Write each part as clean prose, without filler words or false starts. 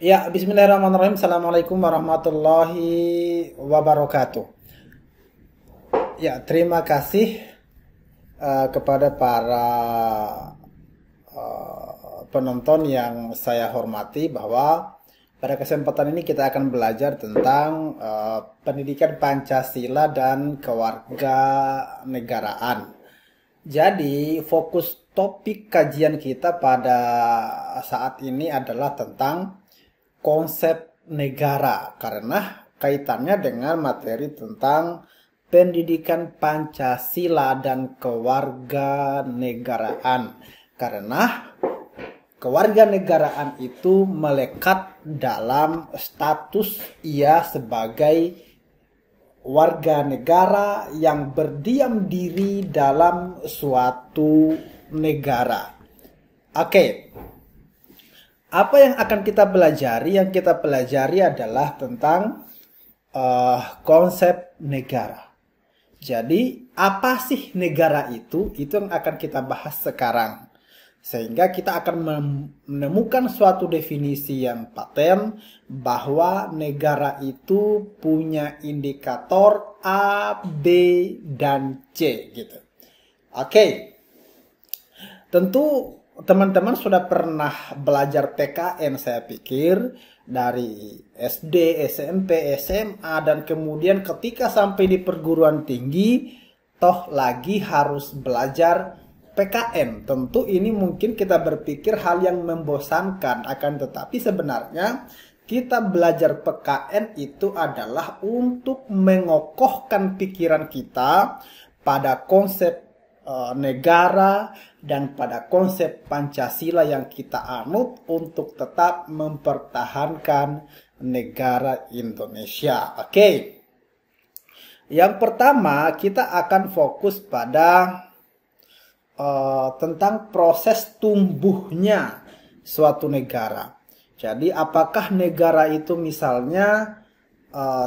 Ya, bismillahirrahmanirrahim. Assalamualaikum warahmatullahi wabarakatuh. Ya, terima kasih kepada para penonton yang saya hormati bahwa pada kesempatan ini kita akan belajar tentang pendidikan Pancasila dan kewarganegaraan. Jadi, fokus topik kajian kita pada saat ini adalah tentang konsep negara karena kaitannya dengan materi tentang pendidikan Pancasila dan kewarganegaraan. Karena kewarganegaraan itu melekat dalam status ia sebagai warga negara yang berdiam diri dalam suatu negara. Oke. Apa yang akan kita pelajari? Yang kita pelajari adalah tentang konsep negara. Jadi, apa sih negara itu? Itu yang akan kita bahas sekarang. Sehingga kita akan menemukan suatu definisi yang paten bahwa negara itu punya indikator A, B, dan C gitu. Oke. Tentu teman-teman sudah pernah belajar PKN saya pikir dari SD, SMP, SMA dan kemudian ketika sampai di perguruan tinggi toh lagi harus belajar PKN. Tentu ini mungkin kita berpikir hal yang membosankan, akan tetapi sebenarnya kita belajar PKN itu adalah untuk mengokohkan pikiran kita pada konsep negara dan pada konsep Pancasila yang kita anut untuk tetap mempertahankan negara Indonesia. Oke. Yang pertama kita akan fokus pada tentang proses tumbuhnya suatu negara. Jadi apakah negara itu misalnya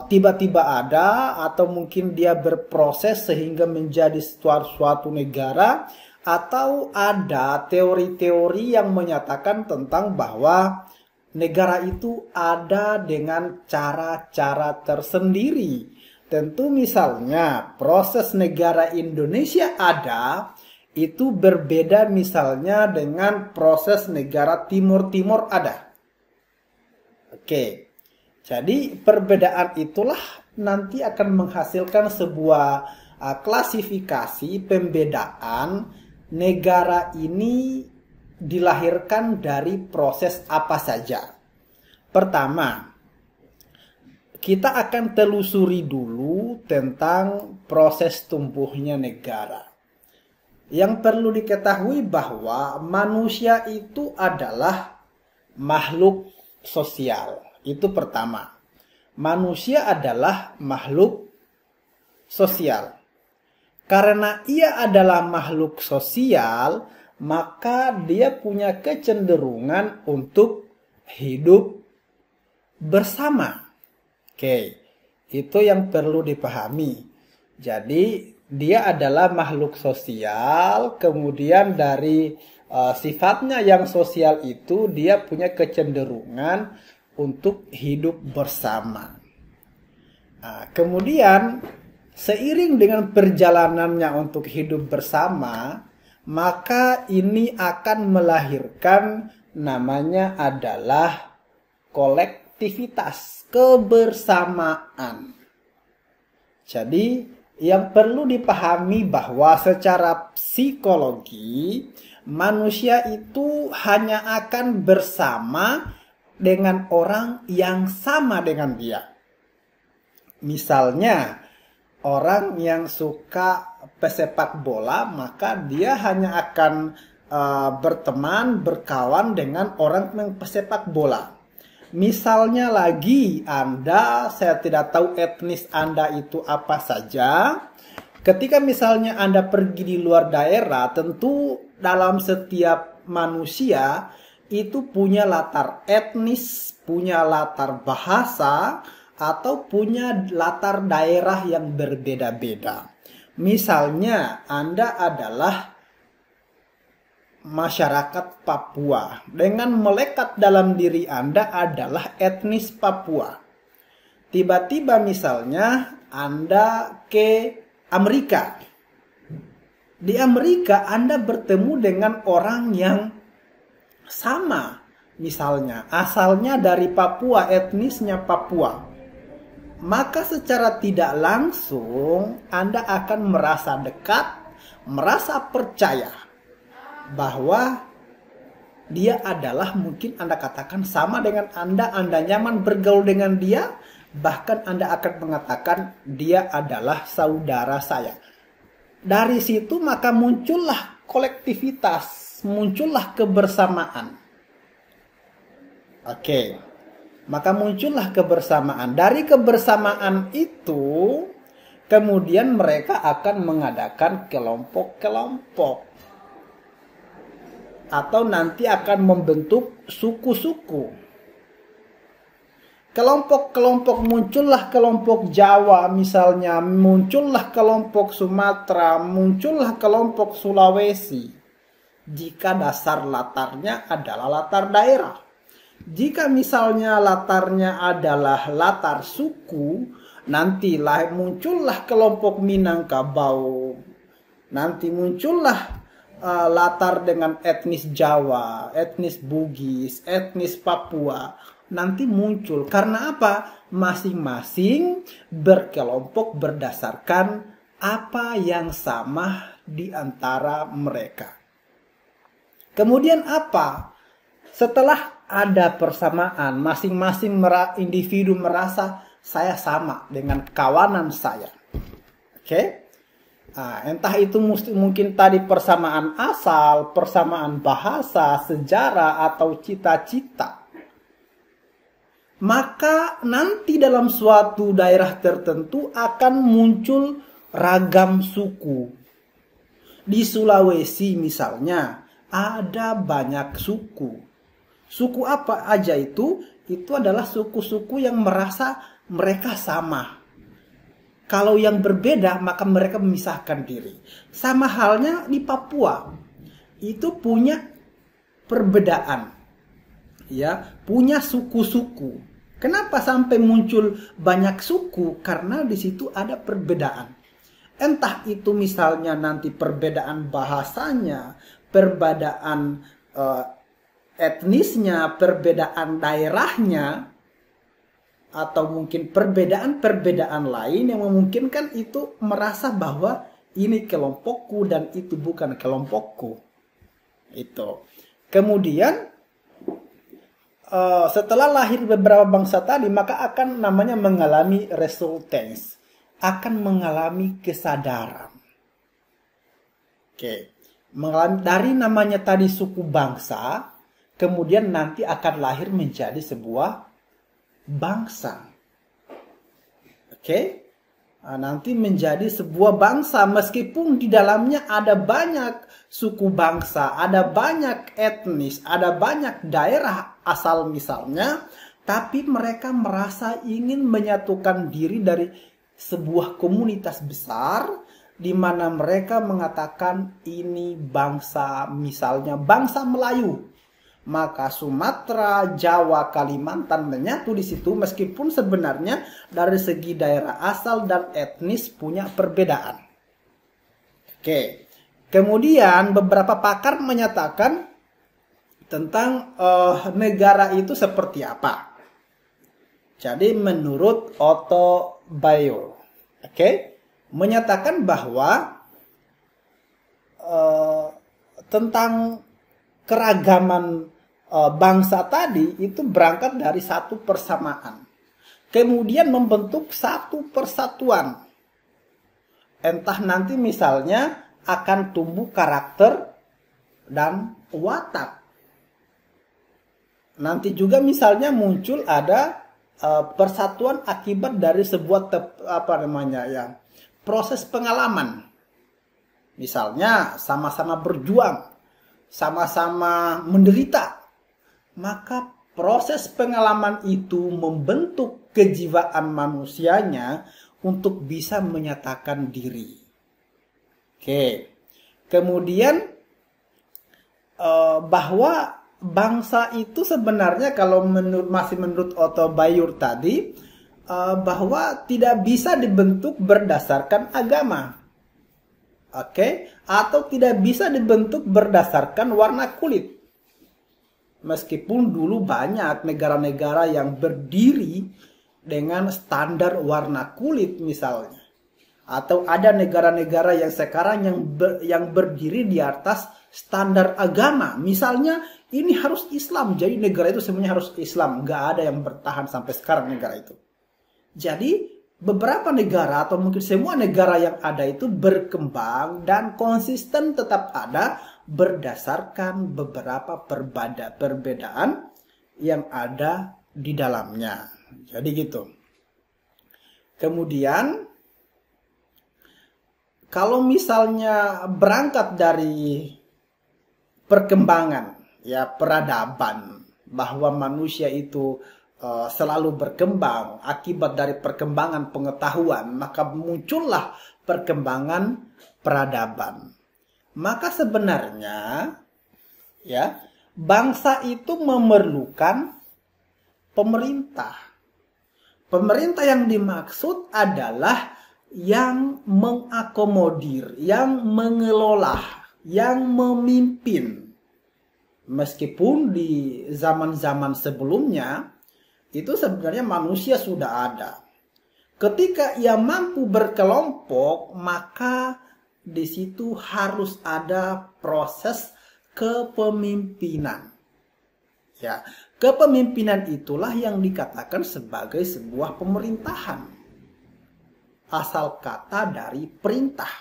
tiba-tiba ada atau mungkin dia berproses sehingga menjadi suatu negara, atau ada teori-teori yang menyatakan tentang bahwa negara itu ada dengan cara-cara tersendiri. Tentu misalnya proses negara Indonesia ada itu berbeda misalnya dengan proses negara Timur-Timur ada. Oke. Jadi perbedaan itulah nanti akan menghasilkan sebuah klasifikasi pembedaan negara ini dilahirkan dari proses apa saja. Pertama, kita akan telusuri dulu tentang proses tumbuhnya negara. Yang perlu diketahui bahwa manusia itu adalah makhluk sosial. Itu pertama. Manusia adalah makhluk sosial. Karena ia adalah makhluk sosial, maka dia punya kecenderungan untuk hidup bersama. Oke, itu yang perlu dipahami. Jadi, dia adalah makhluk sosial, kemudian dari sifatnya yang sosial itu dia punya kecenderungan untuk hidup bersama. Nah, kemudian seiring dengan perjalanannya untuk hidup bersama, maka ini akan melahirkan namanya adalah kolektivitas, kebersamaan. Jadi yang perlu dipahami bahwa secara psikologi manusia itu hanya akan bersama dengan orang yang sama dengan dia. Misalnya orang yang suka pesepak bola, maka dia hanya akan berteman, berkawan dengan orang yang pesepak bola. Misalnya lagi saya tidak tahu etnis Anda itu apa saja. Ketika misalnya Anda pergi di luar daerah, tentu dalam setiap manusia itu punya latar etnis, punya latar bahasa, atau punya latar daerah yang berbeda-beda. Misalnya Anda adalah masyarakat Papua. Dengan melekat dalam diri Anda adalah etnis Papua. Tiba-tiba misalnya Anda ke Amerika. Di Amerika Anda bertemu dengan orang yang sama. Misalnya asalnya dari Papua, etnisnya Papua. Maka secara tidak langsung Anda akan merasa dekat, merasa percaya bahwa dia adalah, mungkin Anda katakan sama dengan Anda nyaman bergaul dengan dia, bahkan Anda akan mengatakan dia adalah saudara saya. Dari situ maka muncullah kolektivitas, muncullah kebersamaan. Oke, maka muncullah kebersamaan. Dari kebersamaan itu, kemudian mereka akan mengadakan kelompok-kelompok. Atau nanti akan membentuk suku-suku. Kelompok-kelompok, muncullah kelompok Jawa misalnya, muncullah kelompok Sumatera, muncullah kelompok Sulawesi. Jika dasar latarnya adalah latar daerah. Jika misalnya latarnya adalah latar suku, nantilah muncullah kelompok Minangkabau. Nanti muncullah latar dengan etnis Jawa, etnis Bugis, etnis Papua. Nanti muncul. Karena apa? Masing-masing berkelompok berdasarkan apa yang sama di antara mereka. Kemudian apa? Setelah ada persamaan, masing-masing individu merasa saya sama dengan kawanan saya. Oke? Nah, entah itu mungkin tadi persamaan asal, persamaan bahasa, sejarah, atau cita-cita. Maka nanti dalam suatu daerah tertentu akan muncul ragam suku. Di Sulawesi misalnya ada banyak suku. Suku apa aja itu? Itu adalah suku-suku yang merasa mereka sama. Kalau yang berbeda maka mereka memisahkan diri. Sama halnya di Papua. Itu punya perbedaan. Ya, punya suku-suku. Kenapa sampai muncul banyak suku? Karena di situ ada perbedaan. Entah itu misalnya nanti perbedaan bahasanya, perbedaan etnisnya, perbedaan daerahnya, atau mungkin perbedaan-perbedaan lain yang memungkinkan itu merasa bahwa ini kelompokku dan itu bukan kelompokku. Itu. Kemudian setelah lahir beberapa bangsa tadi, maka akan namanya mengalami resultance, akan mengalami kesadaran. Oke. Dari namanya tadi suku bangsa, kemudian nanti akan lahir menjadi sebuah bangsa. Oke? Nanti menjadi sebuah bangsa meskipun di dalamnya ada banyak suku bangsa, ada banyak etnis, ada banyak daerah asal misalnya, tapi mereka merasa ingin menyatukan diri dari sebuah komunitas besar di mana mereka mengatakan ini bangsa, misalnya bangsa Melayu. Maka Sumatera, Jawa, Kalimantan menyatu di situ meskipun sebenarnya dari segi daerah asal dan etnis punya perbedaan. Oke. Kemudian beberapa pakar menyatakan tentang negara itu seperti apa. Jadi menurut Otto Bayo, menyatakan bahwa tentang keragaman bangsa tadi itu berangkat dari satu persamaan. Kemudian membentuk satu persatuan. Entah nanti misalnya akan tumbuh karakter dan watak. Nanti juga misalnya muncul ada persatuan akibat dari sebuah proses pengalaman. Misalnya sama-sama berjuang, sama-sama menderita. Maka proses pengalaman itu membentuk kejiwaan manusianya untuk bisa menyatakan diri. Oke. Kemudian bahwa bangsa itu sebenarnya kalau masih menurut Otto Bayur tadi, bahwa tidak bisa dibentuk berdasarkan agama. Oke, atau tidak bisa dibentuk berdasarkan warna kulit. Meskipun dulu banyak negara-negara yang berdiri dengan standar warna kulit misalnya. Atau ada negara-negara yang sekarang yang berdiri di atas standar agama. Misalnya ini harus Islam, jadi negara itu semuanya harus Islam. Nggak ada yang bertahan sampai sekarang negara itu. Jadi beberapa negara atau mungkin semua negara yang ada itu berkembang dan konsisten tetap ada berdasarkan beberapa perbedaan yang ada di dalamnya. Jadi gitu. Kemudian kalau misalnya berangkat dari perkembangan, ya peradaban, bahwa manusia itu selalu berkembang akibat dari perkembangan pengetahuan, maka muncullah perkembangan peradaban. Maka sebenarnya ya bangsa itu memerlukan pemerintah. Pemerintah yang dimaksud adalah yang mengakomodir, yang mengelola, yang memimpin. Meskipun di zaman-zaman sebelumnya itu sebenarnya manusia sudah ada. Ketika ia mampu berkelompok, maka di situ harus ada proses kepemimpinan. Ya, kepemimpinan itulah yang dikatakan sebagai sebuah pemerintahan. Asal kata dari perintah.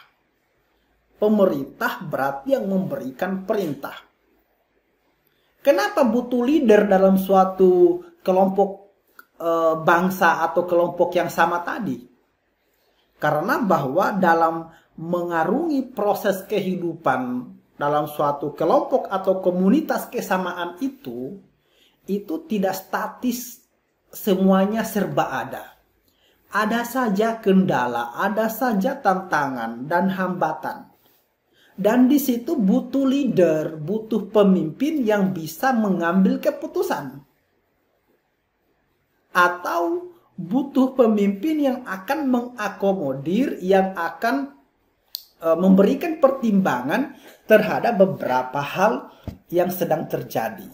Pemerintah berarti yang memberikan perintah. Kenapa butuh leader dalam suatu kelompok bangsa atau kelompok yang sama tadi? Karena bahwa dalam mengarungi proses kehidupan dalam suatu kelompok atau komunitas kesamaan itu tidak statis, semuanya serba ada. Ada saja kendala, ada saja tantangan dan hambatan. Dan di situ butuh leader, butuh pemimpin yang bisa mengambil keputusan. Atau butuh pemimpin yang akan mengakomodir, yang akan memberikan pertimbangan terhadap beberapa hal yang sedang terjadi.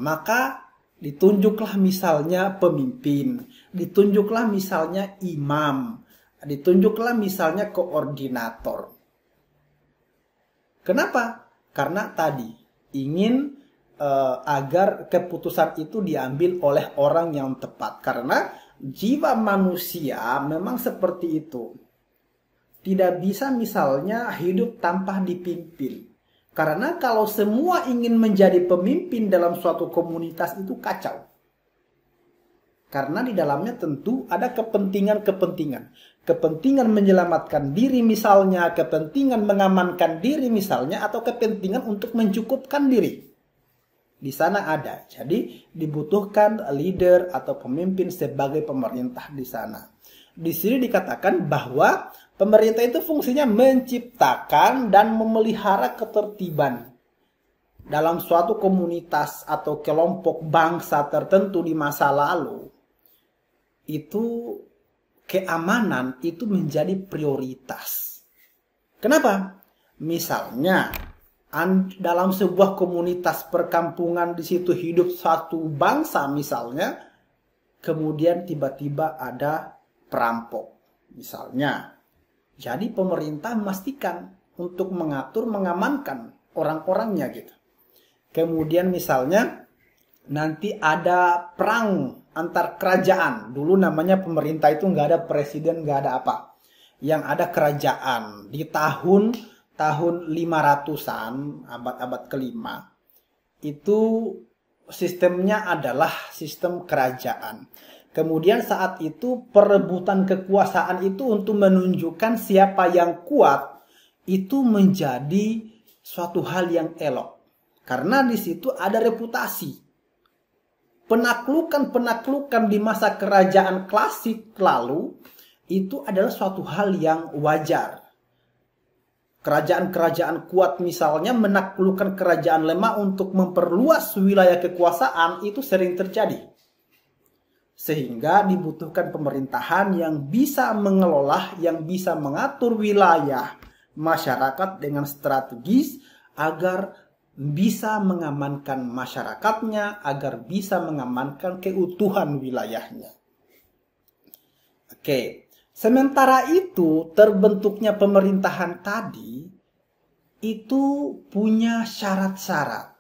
Maka ditunjuklah misalnya pemimpin, ditunjuklah misalnya imam, ditunjuklah misalnya koordinator. Kenapa? Karena tadi ingin agar keputusan itu diambil oleh orang yang tepat. Karena jiwa manusia memang seperti itu. Tidak bisa misalnya hidup tanpa dipimpin. Karena kalau semua ingin menjadi pemimpin dalam suatu komunitas itu kacau. Karena di dalamnya tentu ada kepentingan-kepentingan. Kepentingan menyelamatkan diri misalnya, kepentingan mengamankan diri misalnya, atau kepentingan untuk mencukupkan diri. Di sana ada. Jadi dibutuhkan leader atau pemimpin sebagai pemerintah di sana. Di sini dikatakan bahwa pemerintah itu fungsinya menciptakan dan memelihara ketertiban dalam suatu komunitas atau kelompok bangsa tertentu di masa lalu. Itu keamanan itu menjadi prioritas. Kenapa? Misalnya dalam sebuah komunitas perkampungan di situ hidup satu bangsa misalnya, kemudian tiba-tiba ada perampok misalnya. Jadi pemerintah memastikan untuk mengatur, mengamankan orang-orangnya gitu. Kemudian misalnya nanti ada perang antar kerajaan. Dulu namanya pemerintah itu nggak ada presiden, nggak ada apa. Yang ada kerajaan di tahun 500-an, abad-abad kelima. Itu sistemnya adalah sistem kerajaan. Kemudian saat itu perebutan kekuasaan itu untuk menunjukkan siapa yang kuat itu menjadi suatu hal yang elok. Karena di situ ada reputasi. Penaklukan di masa kerajaan klasik lalu itu adalah suatu hal yang wajar. kerajaan-kerajaan kuat misalnya menaklukkan kerajaan lemah untuk memperluas wilayah kekuasaan, itu sering terjadi. Sehingga dibutuhkan pemerintahan yang bisa mengelola, yang bisa mengatur wilayah masyarakat dengan strategis agar bisa mengamankan masyarakatnya, agar bisa mengamankan keutuhan wilayahnya. Oke, sementara itu terbentuknya pemerintahan tadi itu punya syarat-syarat.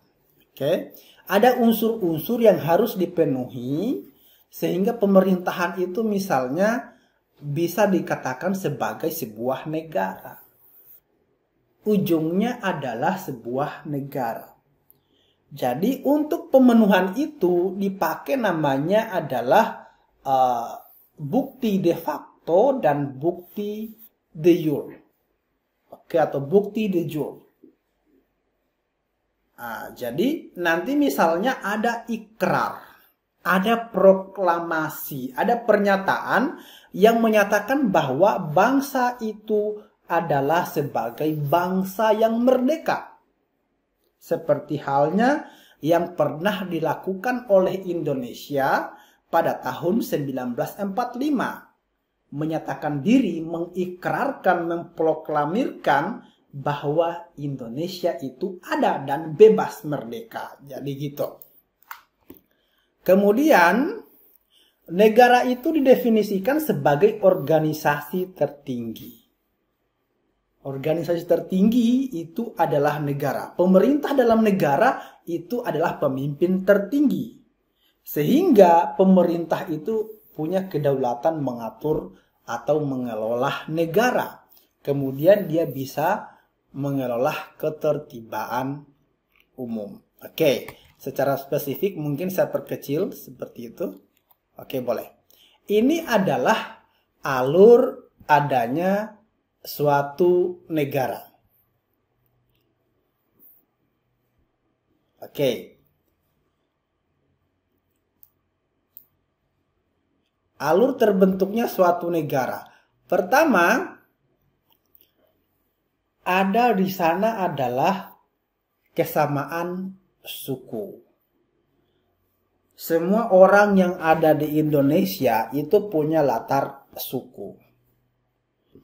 Oke, ada unsur-unsur yang harus dipenuhi sehingga pemerintahan itu misalnya bisa dikatakan sebagai sebuah negara. Ujungnya adalah sebuah negara. Jadi untuk pemenuhan itu dipakai namanya adalah bukti de facto dan bukti de jure. Oke, atau bukti de jure. Jadi nanti misalnya ada ikrar, ada proklamasi, ada pernyataan yang menyatakan bahwa bangsa itu adalah sebagai bangsa yang merdeka. Seperti halnya yang pernah dilakukan oleh Indonesia pada tahun 1945. Menyatakan diri, mengikrarkan, memproklamirkan bahwa Indonesia itu ada dan bebas merdeka. Jadi gitu. Kemudian negara itu didefinisikan sebagai organisasi tertinggi. Organisasi tertinggi itu adalah negara. Pemerintah dalam negara itu adalah pemimpin tertinggi. Sehingga pemerintah itu punya kedaulatan mengatur atau mengelola negara. Kemudian dia bisa mengelola ketertiban umum. Oke, secara spesifik mungkin saya perkecil seperti itu. Oke, boleh. Ini adalah alur adanya suatu negara. Oke. Alur terbentuknya suatu negara. Pertama, ada di sana adalah kesamaan suku. Semua orang yang ada di Indonesia itu punya latar suku.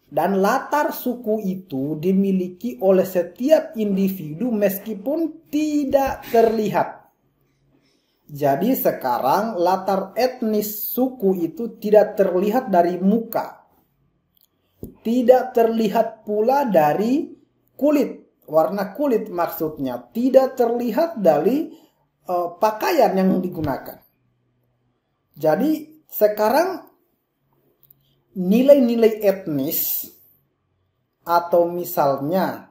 Dan latar suku itu dimiliki oleh setiap individu meskipun tidak terlihat. Jadi sekarang latar etnis suku itu tidak terlihat dari muka. Tidak terlihat pula dari kulit, warna kulit maksudnya. Tidak terlihat dari pakaian yang digunakan. Jadi sekarang nilai-nilai etnis atau misalnya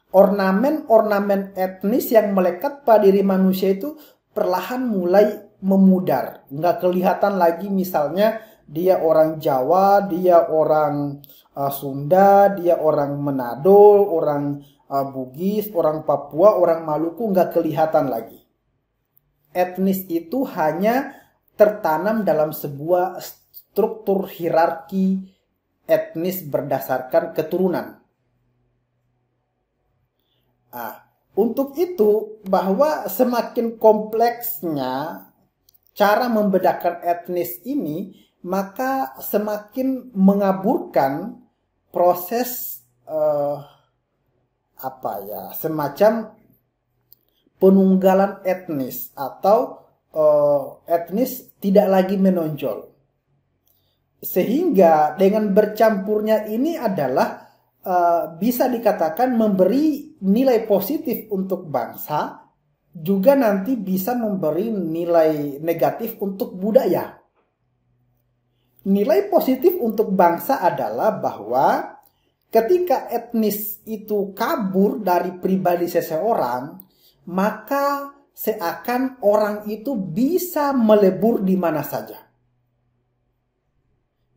ornamen-ornamen etnis yang melekat pada diri manusia itu perlahan mulai memudar. Nggak kelihatan lagi misalnya dia orang Jawa, dia orang Sunda, dia orang Manado, orang Bugis, orang Papua, orang Maluku, nggak kelihatan lagi. Etnis itu hanya tertanam dalam sebuah struktur hierarki etnis berdasarkan keturunan. Untuk itu, bahwa semakin kompleksnya cara membedakan etnis ini, maka semakin mengaburkan proses semacam penunggalan etnis atau etnis tidak lagi menonjol. Sehingga dengan bercampurnya ini adalah bisa dikatakan memberi nilai positif untuk bangsa, juga nanti bisa memberi nilai negatif untuk budaya. Nilai positif untuk bangsa adalah bahwa ketika etnis itu kabur dari pribadi seseorang, maka seakan orang itu bisa melebur di mana saja.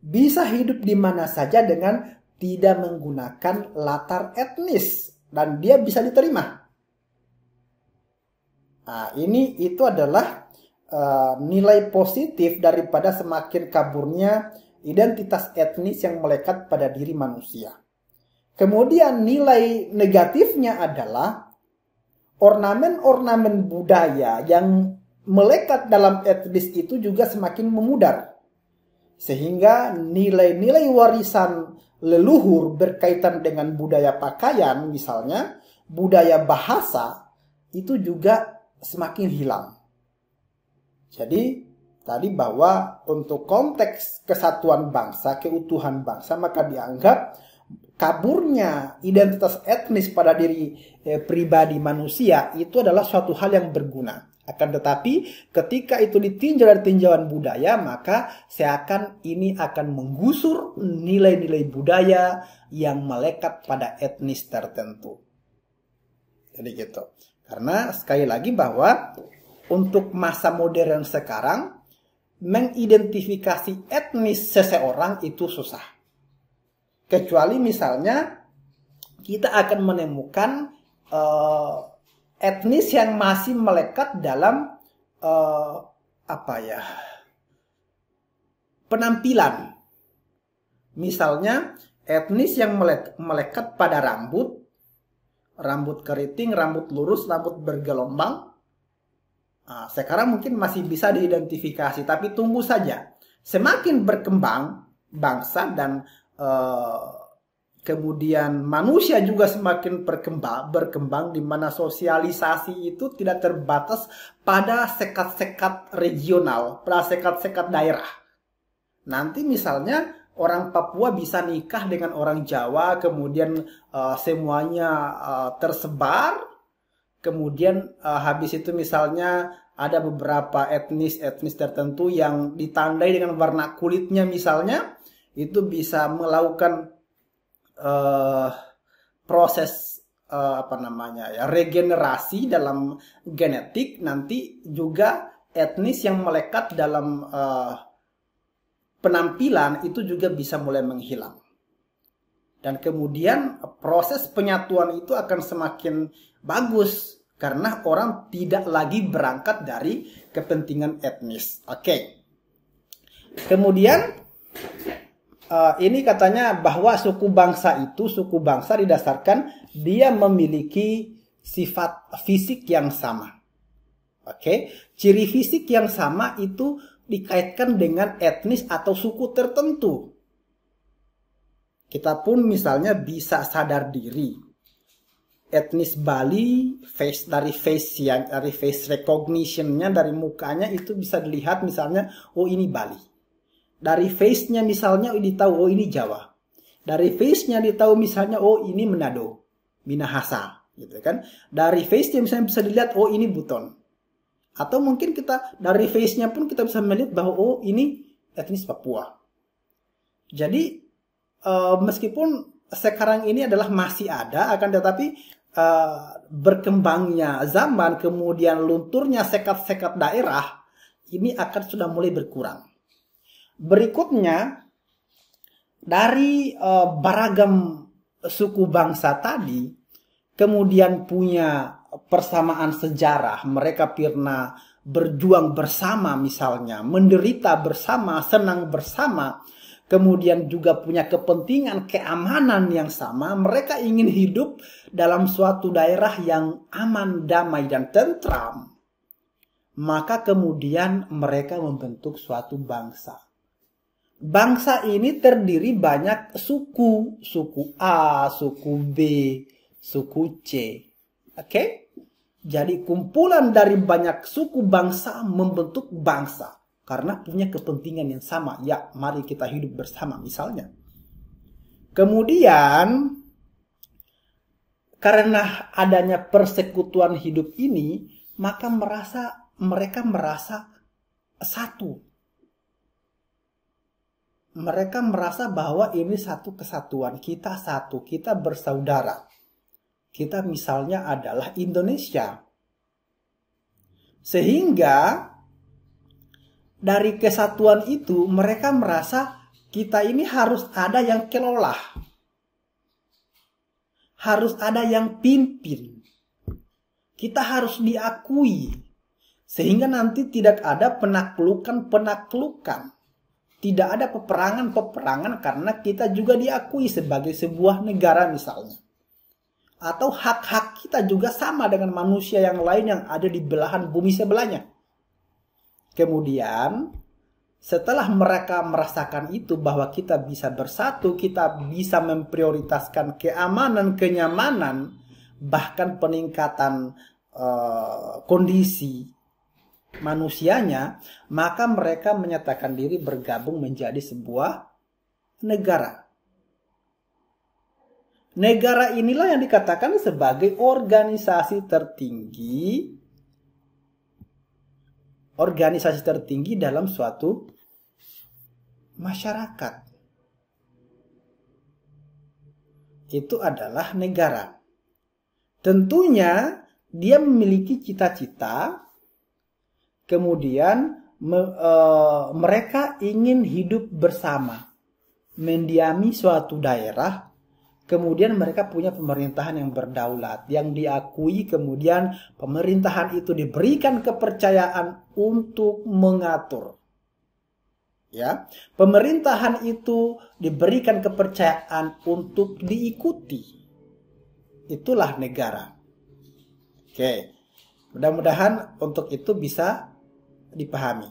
Bisa hidup di mana saja dengan tidak menggunakan latar etnis dan dia bisa diterima. Itu adalah nilai positif daripada semakin kaburnya identitas etnis yang melekat pada diri manusia. Kemudian nilai negatifnya adalah ornamen-ornamen budaya yang melekat dalam etnis itu juga semakin memudar. Sehingga nilai-nilai warisan leluhur berkaitan dengan budaya pakaian misalnya, budaya bahasa, itu juga semakin hilang. Jadi tadi bahwa untuk konteks kesatuan bangsa, keutuhan bangsa, maka dianggap kaburnya identitas etnis pada diri pribadi manusia itu adalah suatu hal yang berguna. Akan tetapi ketika itu ditinjau dari tinjauan budaya, maka ini akan menggusur nilai-nilai budaya yang melekat pada etnis tertentu. Jadi gitu. Karena sekali lagi bahwa untuk masa modern sekarang, mengidentifikasi etnis seseorang itu susah. Kecuali misalnya kita akan menemukan etnis yang masih melekat dalam penampilan. Misalnya etnis yang melekat pada rambut keriting, rambut lurus, rambut bergelombang. Sekarang mungkin masih bisa diidentifikasi, tapi tunggu saja. Semakin berkembang bangsa dan kemudian manusia juga semakin berkembang di mana sosialisasi itu tidak terbatas pada sekat-sekat regional, pada sekat-sekat daerah. Nanti misalnya orang Papua bisa nikah dengan orang Jawa, kemudian semuanya tersebar. Kemudian habis itu misalnya ada beberapa etnis tertentu yang ditandai dengan warna kulitnya misalnya, itu bisa melakukan proses regenerasi dalam genetik. Nanti juga etnis yang melekat dalam penampilan itu juga bisa mulai menghilang. Dan kemudian proses penyatuan itu akan semakin bagus karena orang tidak lagi berangkat dari kepentingan etnis. Oke. Kemudian ini katanya bahwa suku bangsa didasarkan dia memiliki sifat fisik yang sama. Oke. Ciri fisik yang sama itu dikaitkan dengan etnis atau suku tertentu. Kita pun misalnya bisa sadar diri. Etnis Bali, dari face recognition-nya, dari mukanya itu bisa dilihat misalnya, oh ini Bali. Dari face-nya misalnya ditahu, oh ini Jawa. Dari face-nya ditahu misalnya, oh ini Manado, Minahasa, gitu kan. Dari face-nya misalnya bisa dilihat, oh ini Buton. Atau mungkin kita dari face-nya pun kita bisa melihat bahwa oh ini etnis Papua. Jadi meskipun sekarang ini adalah masih ada, akan tetapi berkembangnya zaman, kemudian lunturnya sekat-sekat daerah, ini akan sudah mulai berkurang. Berikutnya, dari beragam suku bangsa tadi, kemudian punya persamaan sejarah. Mereka pernah berjuang bersama misalnya, menderita bersama, senang bersama. Kemudian juga punya kepentingan keamanan yang sama. Mereka ingin hidup dalam suatu daerah yang aman, damai, dan tentram. Maka kemudian mereka membentuk suatu bangsa. Bangsa ini terdiri banyak suku. Suku A, suku B, suku C. Oke? Jadi kumpulan dari banyak suku bangsa membentuk bangsa. Karena punya kepentingan yang sama. Ya, mari kita hidup bersama misalnya. Kemudian, karena adanya persekutuan hidup ini, maka mereka merasa satu. Mereka merasa bahwa ini satu kesatuan. Kita satu, kita bersaudara. Kita misalnya adalah Indonesia. Sehingga dari kesatuan itu mereka merasa kita ini harus ada yang kelola. Harus ada yang pimpin. Kita harus diakui. Sehingga nanti tidak ada penaklukan-penaklukan. Tidak ada peperangan-peperangan karena kita juga diakui sebagai sebuah negara misalnya. Atau hak-hak kita juga sama dengan manusia yang lain yang ada di belahan bumi sebelahnya. Kemudian setelah mereka merasakan itu bahwa kita bisa bersatu, kita bisa memprioritaskan keamanan, kenyamanan, bahkan peningkatan kondisi manusianya, maka mereka menyatakan diri bergabung menjadi sebuah negara. Negara inilah yang dikatakan sebagai organisasi tertinggi dalam suatu masyarakat. Itu adalah negara. Tentunya dia memiliki cita-cita, kemudian mereka ingin hidup bersama, mendiami suatu daerah, kemudian mereka punya pemerintahan yang berdaulat, yang diakui, kemudian pemerintahan itu diberikan kepercayaan untuk mengatur. Ya, pemerintahan itu diberikan kepercayaan untuk diikuti. Itulah negara. Oke, mudah-mudahan untuk itu bisa dipahami.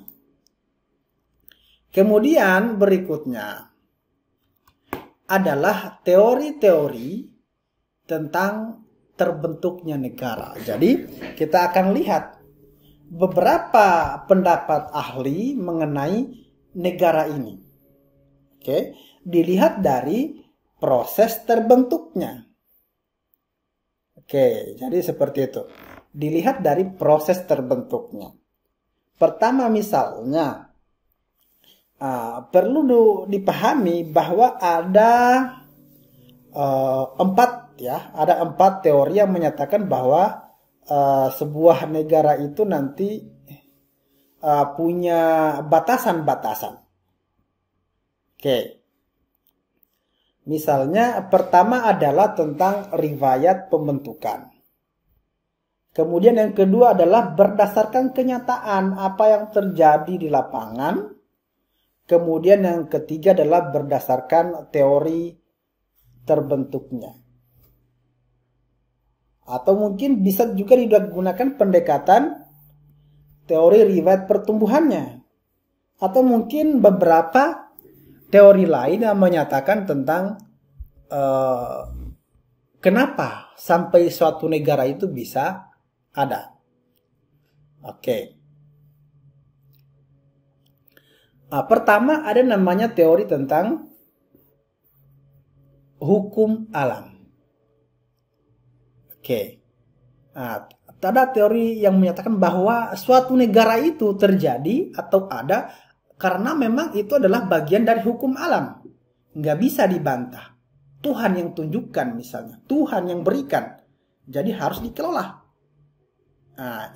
Kemudian berikutnya adalah teori-teori tentang terbentuknya negara. Jadi kita akan lihat beberapa pendapat ahli mengenai negara ini. Oke, dilihat dari proses terbentuknya. Oke, jadi seperti itu. Dilihat dari proses terbentuknya. Pertama misalnya, perlu dipahami bahwa ada empat teori yang menyatakan bahwa sebuah negara itu nanti punya batasan-batasan. Oke, misalnya pertama adalah tentang riwayat pembentukan. Kemudian yang kedua adalah berdasarkan kenyataan apa yang terjadi di lapangan. Kemudian yang ketiga adalah berdasarkan teori terbentuknya. Atau mungkin bisa juga digunakan pendekatan teori riwayat pertumbuhannya. Atau mungkin beberapa teori lain yang menyatakan tentang kenapa sampai suatu negara itu bisa ada. Oke. Pertama ada namanya teori tentang hukum alam. Oke. Ada teori yang menyatakan bahwa suatu negara itu terjadi atau ada karena memang itu adalah bagian dari hukum alam. Nggak bisa dibantah. Tuhan yang tunjukkan misalnya. Tuhan yang berikan. Jadi harus dikelola.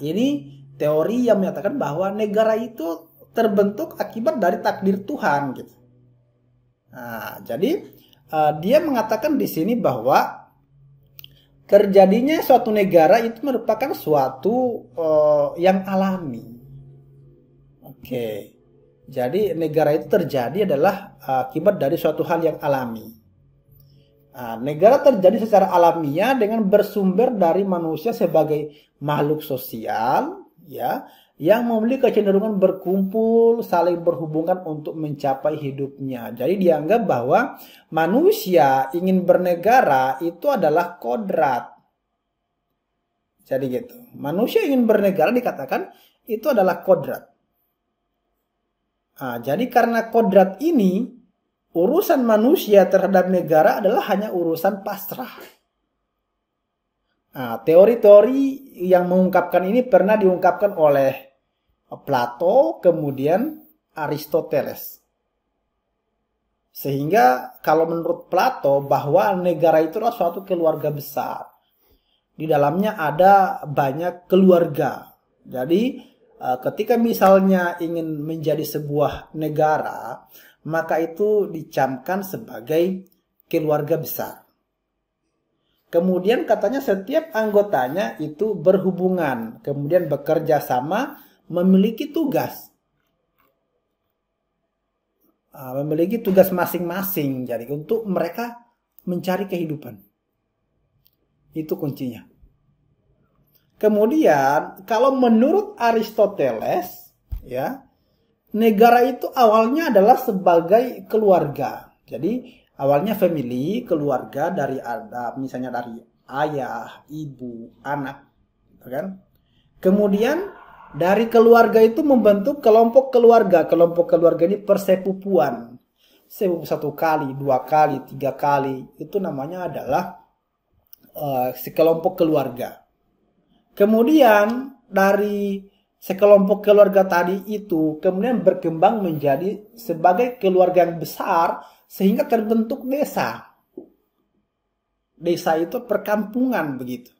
Ini teori yang menyatakan bahwa negara itu terbentuk akibat dari takdir Tuhan gitu. Jadi dia mengatakan di sini bahwa terjadinya suatu negara itu merupakan suatu yang alami. Oke. Jadi negara itu terjadi adalah akibat dari suatu hal yang alami. Negara terjadi secara alamiah dengan bersumber dari manusia sebagai makhluk sosial, ya, yang memiliki kecenderungan berkumpul, saling berhubungan untuk mencapai hidupnya. Jadi dianggap bahwa manusia ingin bernegara itu adalah kodrat. Jadi gitu. Manusia ingin bernegara dikatakan itu adalah kodrat. Jadi karena kodrat ini, urusan manusia terhadap negara adalah hanya urusan pasrah. Teori-teori yang mengungkapkan ini pernah diungkapkan oleh Plato, kemudian Aristoteles. Sehingga kalau menurut Plato bahwa negara itu adalah suatu keluarga besar. Di dalamnya ada banyak keluarga. Jadi ketika misalnya ingin menjadi sebuah negara, maka itu dicamkan sebagai keluarga besar. Kemudian katanya setiap anggotanya itu berhubungan, kemudian bekerja sama, memiliki tugas. memiliki tugas masing-masing. Jadi untuk mereka mencari kehidupan. Itu kuncinya. Kemudian kalau menurut Aristoteles, ya, negara itu awalnya adalah sebagai keluarga. Jadi awalnya family, keluarga dari misalnya dari ayah, ibu, anak, kan? Kemudian dari keluarga itu membentuk kelompok keluarga. Kelompok keluarga ini persepupuan. Satu kali, 2 kali, 3 kali. Itu namanya adalah sekelompok keluarga. Kemudian dari sekelompok keluarga tadi itu kemudian berkembang menjadi sebagai keluarga yang besar sehingga terbentuk desa. Desa itu perkampungan begitu.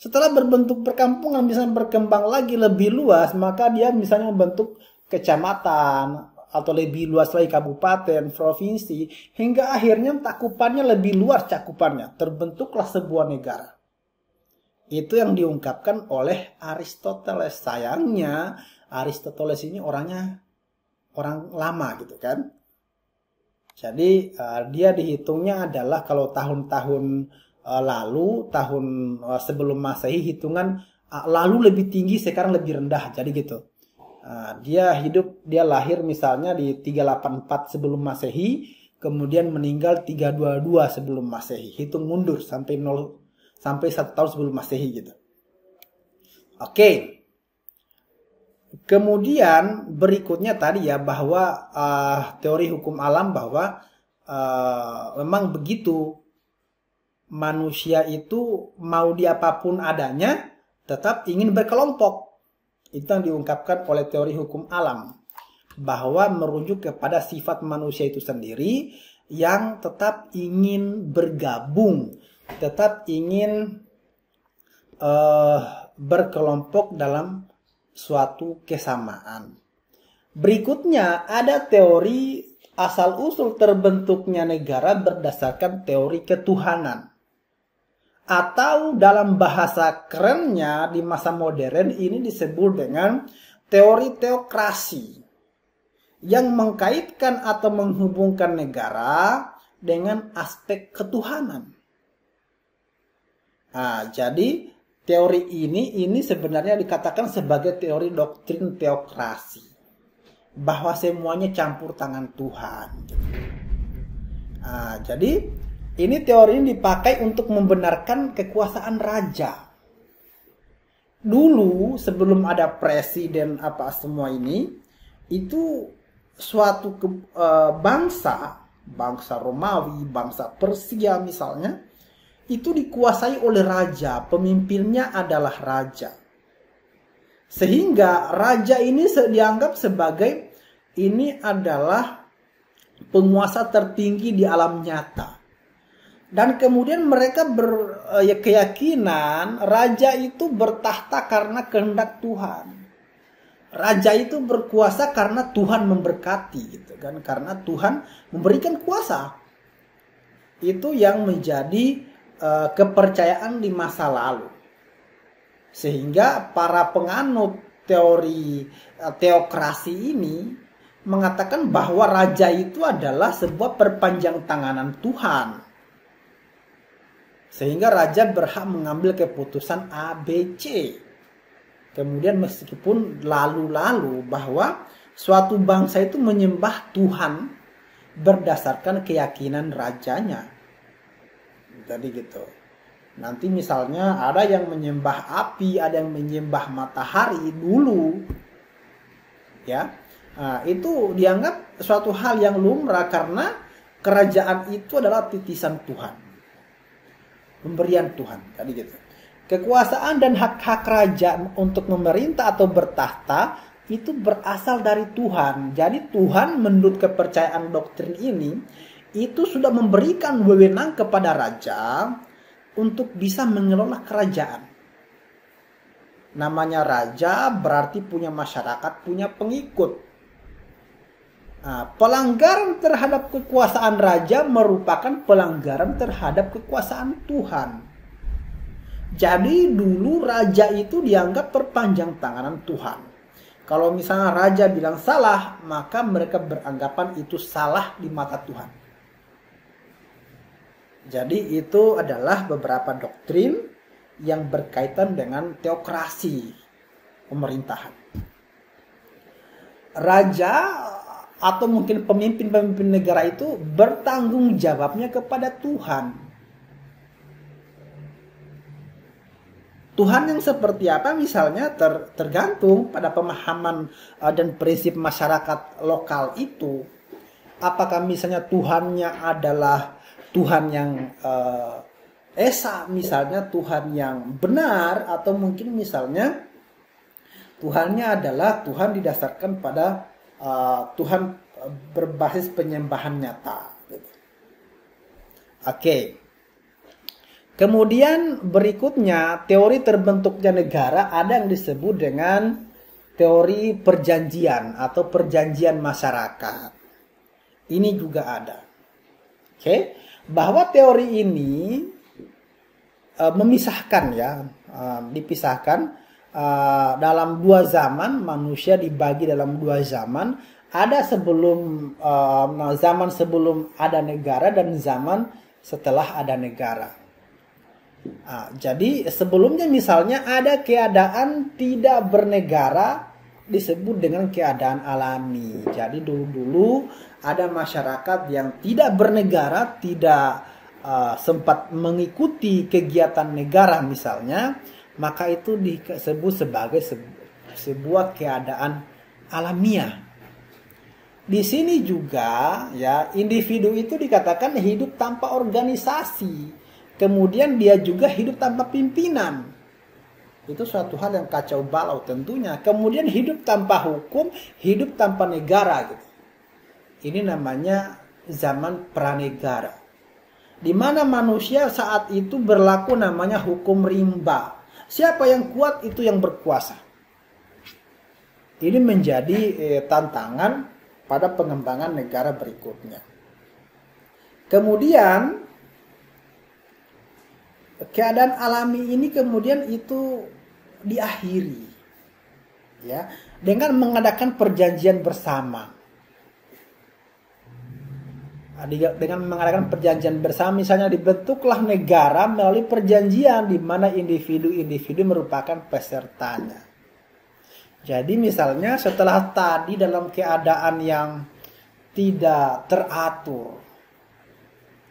Setelah berbentuk perkampungan bisa berkembang lagi lebih luas, maka dia misalnya membentuk kecamatan atau lebih luas lagi kabupaten, provinsi, hingga akhirnya cakupannya lebih luas cakupannya. Terbentuklah sebuah negara. Itu yang diungkapkan oleh Aristoteles. Sayangnya Aristoteles ini orang lama gitu kan. Jadi dia dihitungnya adalah kalau tahun-tahun lalu, tahun sebelum Masehi, hitungan lalu lebih tinggi, sekarang lebih rendah. Jadi gitu. Dia lahir misalnya di 384 sebelum Masehi, kemudian meninggal 322 sebelum Masehi. Hitung mundur sampai 1 tahun sebelum Masehi gitu. Oke. Kemudian berikutnya tadi ya bahwa teori hukum alam bahwa memang begitu, manusia itu mau dia apapun adanya tetap ingin berkelompok. Itu yang diungkapkan oleh teori hukum alam, bahwa merujuk kepada sifat manusia itu sendiri yang tetap ingin bergabung, tetap ingin berkelompok dalam suatu kesamaan. Berikutnya ada teori asal-usul terbentuknya negara berdasarkan teori ketuhanan. Atau dalam bahasa kerennya di masa modern ini disebut dengan teori teokrasi, yang mengkaitkan atau menghubungkan negara dengan aspek ketuhanan. Jadi teori ini sebenarnya dikatakan sebagai teori doktrin teokrasi, bahwa semuanya campur tangan Tuhan. Jadi ini teori ini dipakai untuk membenarkan kekuasaan raja. Dulu sebelum ada presiden apa semua ini, itu suatu bangsa Romawi, bangsa Persia misalnya, itu dikuasai oleh raja, pemimpinnya adalah raja. Sehingga raja ini dianggap sebagai ini adalah penguasa tertinggi di alam nyata. Dan kemudian mereka berkeyakinan raja itu bertahta karena kehendak Tuhan. Raja itu berkuasa karena Tuhan memberkati gitu kan, karena Tuhan memberikan kuasa. Itu yang menjadi kepercayaan di masa lalu. Sehingga para penganut teori teokrasi ini mengatakan bahwa raja itu adalah sebuah perpanjang tanganan Tuhan. Sehingga raja berhak mengambil keputusan A, B, C. Kemudian meskipun lalu-lalu bahwa suatu bangsa itu menyembah Tuhan berdasarkan keyakinan rajanya. Jadi gitu. Nanti misalnya ada yang menyembah api, ada yang menyembah matahari dulu. Ya. Itu dianggap suatu hal yang lumrah karena kerajaan itu adalah titisan Tuhan. Pemberian Tuhan, tadi gitu. Kekuasaan dan hak-hak raja untuk memerintah atau bertahta itu berasal dari Tuhan. Jadi Tuhan menurut kepercayaan doktrin ini itu sudah memberikan wewenang kepada raja untuk bisa mengelola kerajaan. Namanya raja berarti punya masyarakat, punya pengikut. Pelanggaran terhadap kekuasaan raja merupakan pelanggaran terhadap kekuasaan Tuhan. Jadi dulu raja itu dianggap perpanjang tanganan Tuhan. Kalau misalnya raja bilang salah, maka mereka beranggapan itu salah di mata Tuhan. Jadi itu adalah beberapa doktrin yang berkaitan dengan teokrasi pemerintahan. Raja atau mungkin pemimpin-pemimpin negara itu bertanggung jawabnya kepada Tuhan. Tuhan yang seperti apa misalnya tergantung pada pemahaman dan prinsip masyarakat lokal itu. Apakah misalnya Tuhannya adalah Tuhan yang esa, misalnya Tuhan yang benar, atau mungkin misalnya Tuhannya adalah Tuhan didasarkan pada Tuhan berbasis penyembahan nyata. Oke. Kemudian berikutnya, teori terbentuknya negara ada yang disebut dengan teori perjanjian atau perjanjian masyarakat. Ini juga ada. Oke, bahwa teori ini memisahkan ya, dipisahkan dalam dua zaman. Manusia dibagi dalam dua zaman. Ada zaman sebelum ada negara dan zaman setelah ada negara. Jadi sebelumnya misalnya ada keadaan tidak bernegara disebut dengan keadaan alami. Jadi dulu-dulu ada masyarakat yang tidak bernegara, tidak sempat mengikuti kegiatan negara misalnya, maka itu disebut sebagai sebuah keadaan alamiah. Di sini juga ya, individu itu dikatakan hidup tanpa organisasi. Kemudian dia juga hidup tanpa pimpinan. Itu suatu hal yang kacau balau tentunya. Kemudian hidup tanpa hukum, hidup tanpa negara gitu. Ini namanya zaman pranegara. Di mana manusia saat itu berlaku namanya hukum rimba. Siapa yang kuat itu yang berkuasa. Ini menjadi tantangan pada pengembangan negara berikutnya. Kemudian keadaan alami ini kemudian itu diakhiri ya dengan mengadakan perjanjian bersama. Dengan mengadakan perjanjian bersama, misalnya dibentuklah negara melalui perjanjian di mana individu-individu merupakan pesertanya. Jadi misalnya setelah tadi dalam keadaan yang tidak teratur,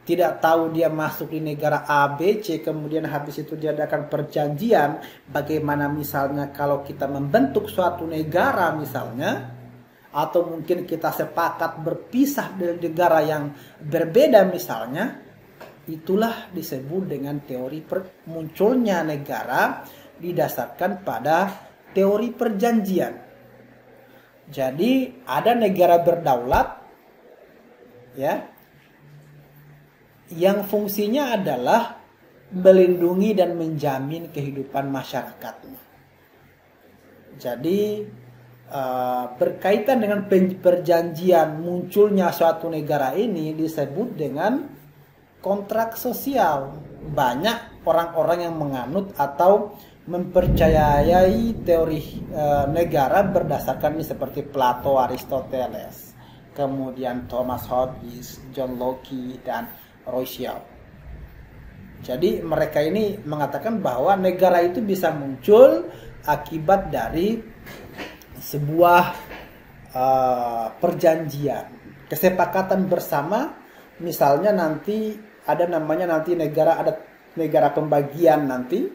tidak tahu dia masuk di negara A, B, C, kemudian habis itu diadakan perjanjian, bagaimana misalnya kalau kita membentuk suatu negara misalnya, atau mungkin kita sepakat berpisah dari negara yang berbeda misalnya, itulah disebut dengan teori munculnya negara didasarkan pada teori perjanjian. Jadi ada negara berdaulat ya, yang fungsinya adalah melindungi dan menjamin kehidupan masyarakatnya. Jadi berkaitan dengan perjanjian munculnya suatu negara ini disebut dengan kontrak sosial. Banyak orang-orang yang menganut atau mempercayai teori negara berdasarkan ini seperti Plato, Aristoteles, kemudian Thomas Hobbes, John Locke, dan Rousseau. Jadi mereka ini mengatakan bahwa negara itu bisa muncul akibat dari sebuah perjanjian, kesepakatan bersama. Misalnya nanti ada namanya nanti negara, ada negara pembagian nanti.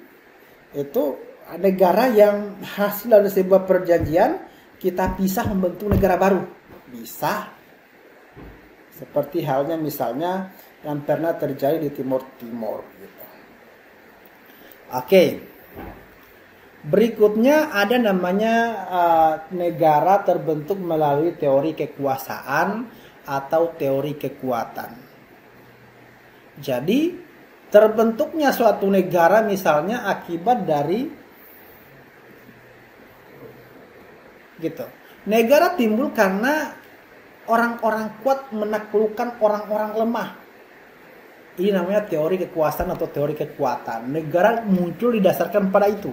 Itu negara yang hasil dari sebuah perjanjian kita pisah membentuk negara baru. Bisa. Seperti halnya misalnya yang pernah terjadi di Timur gitu. Oke. Berikutnya ada namanya negara terbentuk melalui teori kekuasaan atau teori kekuatan. Jadi terbentuknya suatu negara misalnya akibat dari gitu. Negara timbul karena orang-orang kuat menaklukkan orang-orang lemah. Ini namanya teori kekuasaan atau teori kekuatan. Negara muncul didasarkan pada itu.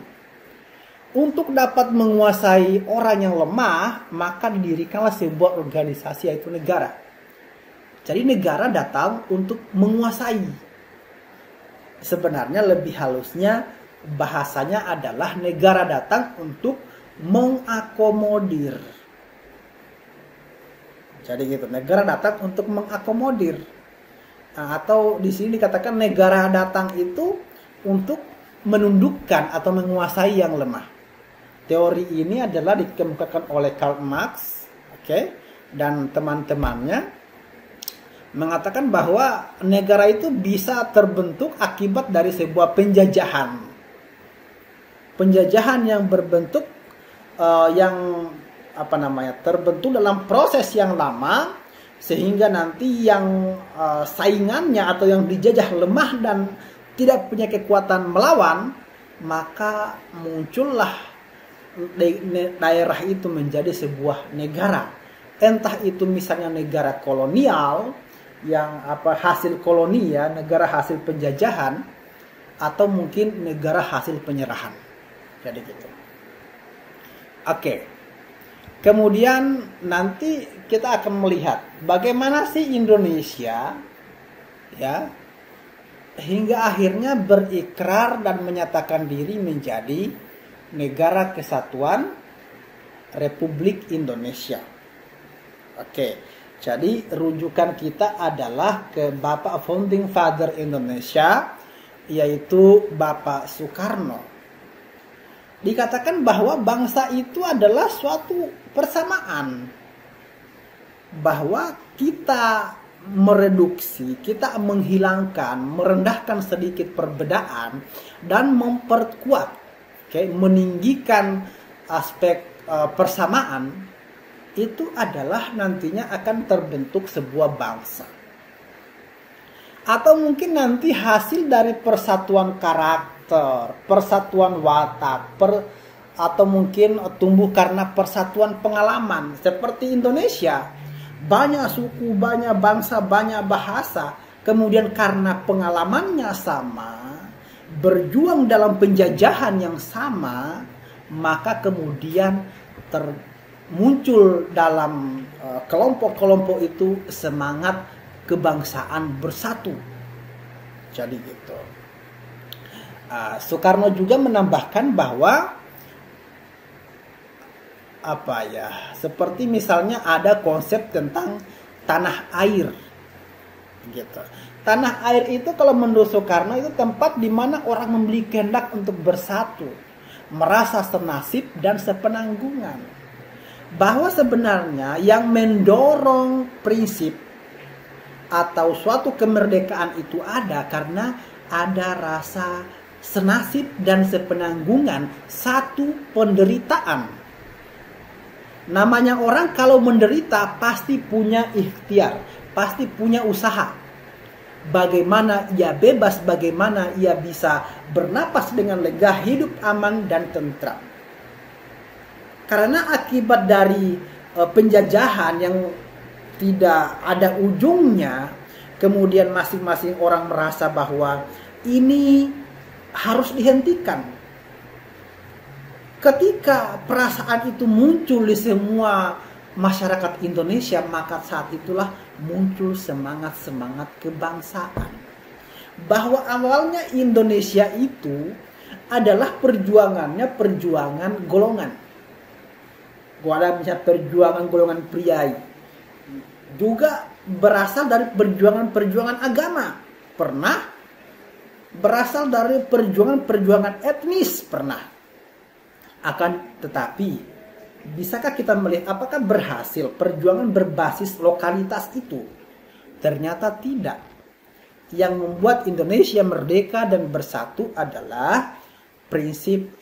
Untuk dapat menguasai orang yang lemah, maka didirikanlah sebuah organisasi, yaitu negara. Jadi negara datang untuk menguasai. Sebenarnya lebih halusnya bahasanya adalah negara datang untuk mengakomodir. Jadi gitu, negara datang untuk mengakomodir. Nah, atau di sini dikatakan negara datang itu untuk menundukkan atau menguasai yang lemah. Teori ini adalah dikemukakan oleh Karl Marx, dan teman-temannya mengatakan bahwa negara itu bisa terbentuk akibat dari sebuah penjajahan. Penjajahan yang berbentuk terbentuk dalam proses yang lama, sehingga nanti yang saingannya atau yang dijajah lemah dan tidak punya kekuatan melawan, maka muncullah daerah itu menjadi sebuah negara. Entah itu misalnya negara kolonial yang hasil koloni ya, negara hasil penjajahan, atau mungkin negara hasil penyerahan. Jadi gitu. Kemudian nanti kita akan melihat bagaimana sih Indonesia ya hingga akhirnya berikrar dan menyatakan diri menjadi Negara Kesatuan Republik Indonesia. Jadi rujukan kita adalah ke Bapak Founding Father Indonesia, yaitu Bapak Soekarno. Dikatakan bahwa bangsa itu adalah suatu persamaan. Bahwa kita mereduksi, kita menghilangkan, merendahkan sedikit perbedaan dan memperkuat, meninggikan aspek persamaan, itu adalah nantinya akan terbentuk sebuah bangsa. Atau mungkin nanti hasil dari persatuan karakter, persatuan watak, atau mungkin tumbuh karena persatuan pengalaman. Seperti Indonesia, banyak suku, banyak bangsa, banyak bahasa. Kemudian karena pengalamannya sama, berjuang dalam penjajahan yang sama, maka kemudian muncul dalam kelompok-kelompok itu semangat kebangsaan bersatu. Jadi gitu. Soekarno juga menambahkan bahwa seperti misalnya ada konsep tentang tanah air gitu. Tanah air itu kalau menurut Soekarno itu tempat di mana orang memiliki kehendak untuk bersatu, merasa senasib dan sepenanggungan. Bahwa sebenarnya yang mendorong prinsip atau suatu kemerdekaan itu ada karena ada rasa senasib dan sepenanggungan, satu penderitaan. Namanya orang kalau menderita pasti punya ikhtiar, pasti punya usaha. Bagaimana ia bebas, bagaimana ia bisa bernapas dengan lega, hidup aman dan tentram. Karena akibat dari penjajahan yang tidak ada ujungnya, kemudian masing-masing orang merasa bahwa ini harus dihentikan. Ketika perasaan itu muncul di semua masyarakat Indonesia, maka saat itulah muncul semangat-semangat kebangsaan. Bahwa awalnya Indonesia itu adalah perjuangannya perjuangan golongan. Ada misalnya perjuangan golongan priai. Juga berasal dari perjuangan-perjuangan agama. Pernah. Berasal dari perjuangan-perjuangan etnis. Pernah. Akan tetapi, bisakah kita melihat apakah berhasil perjuangan berbasis lokalitas itu? Ternyata tidak. Yang membuat Indonesia merdeka dan bersatu adalah prinsip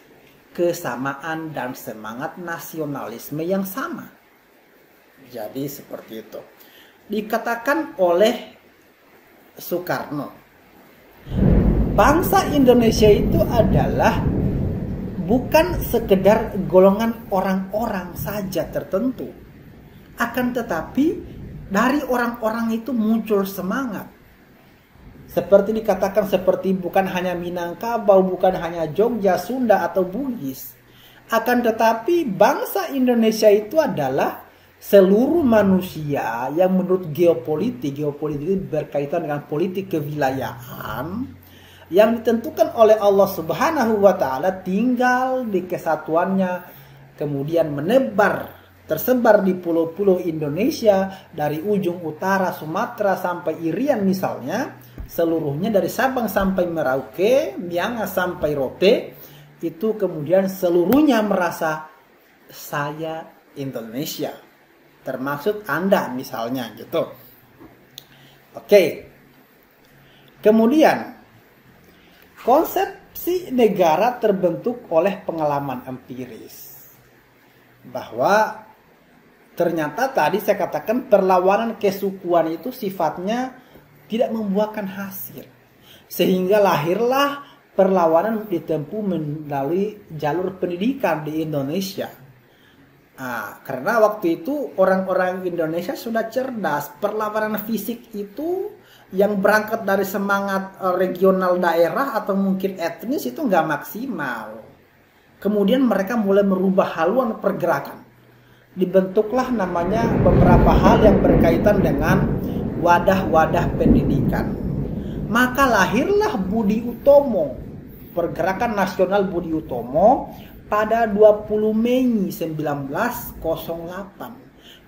kesamaan dan semangat nasionalisme yang sama. Jadi seperti itu. Dikatakan oleh Soekarno, bangsa Indonesia itu adalah bukan sekedar golongan orang-orang saja tertentu. Akan tetapi dari orang-orang itu muncul semangat. Seperti dikatakan, seperti bukan hanya Minangkabau, bukan hanya Jogja, Sunda atau Bugis. Akan tetapi bangsa Indonesia itu adalah seluruh manusia yang menurut geopolitik itu berkaitan dengan politik kewilayahan yang ditentukan oleh Allah Subhanahu wa taala, tinggal di kesatuannya, kemudian tersebar di pulau-pulau Indonesia dari ujung utara Sumatera sampai Irian misalnya, seluruhnya dari Sabang sampai Merauke, Miangas sampai Rote, itu kemudian seluruhnya merasa saya Indonesia, termasuk Anda misalnya gitu. Oke. Kemudian konsepsi negara terbentuk oleh pengalaman empiris. Bahwa ternyata tadi saya katakan perlawanan kesukuan itu sifatnya tidak membuahkan hasil. Sehingga lahirlah perlawanan ditempuh melalui jalur pendidikan di Indonesia. Karena waktu itu orang-orang Indonesia sudah cerdas. Perlawanan fisik itu yang berangkat dari semangat regional daerah atau mungkin etnis itu nggak maksimal. Kemudian mereka mulai merubah haluan pergerakan. Dibentuklah namanya beberapa hal yang berkaitan dengan wadah-wadah pendidikan. Maka lahirlah Budi Utomo, Pergerakan Nasional Budi Utomo pada 20 Mei 1908.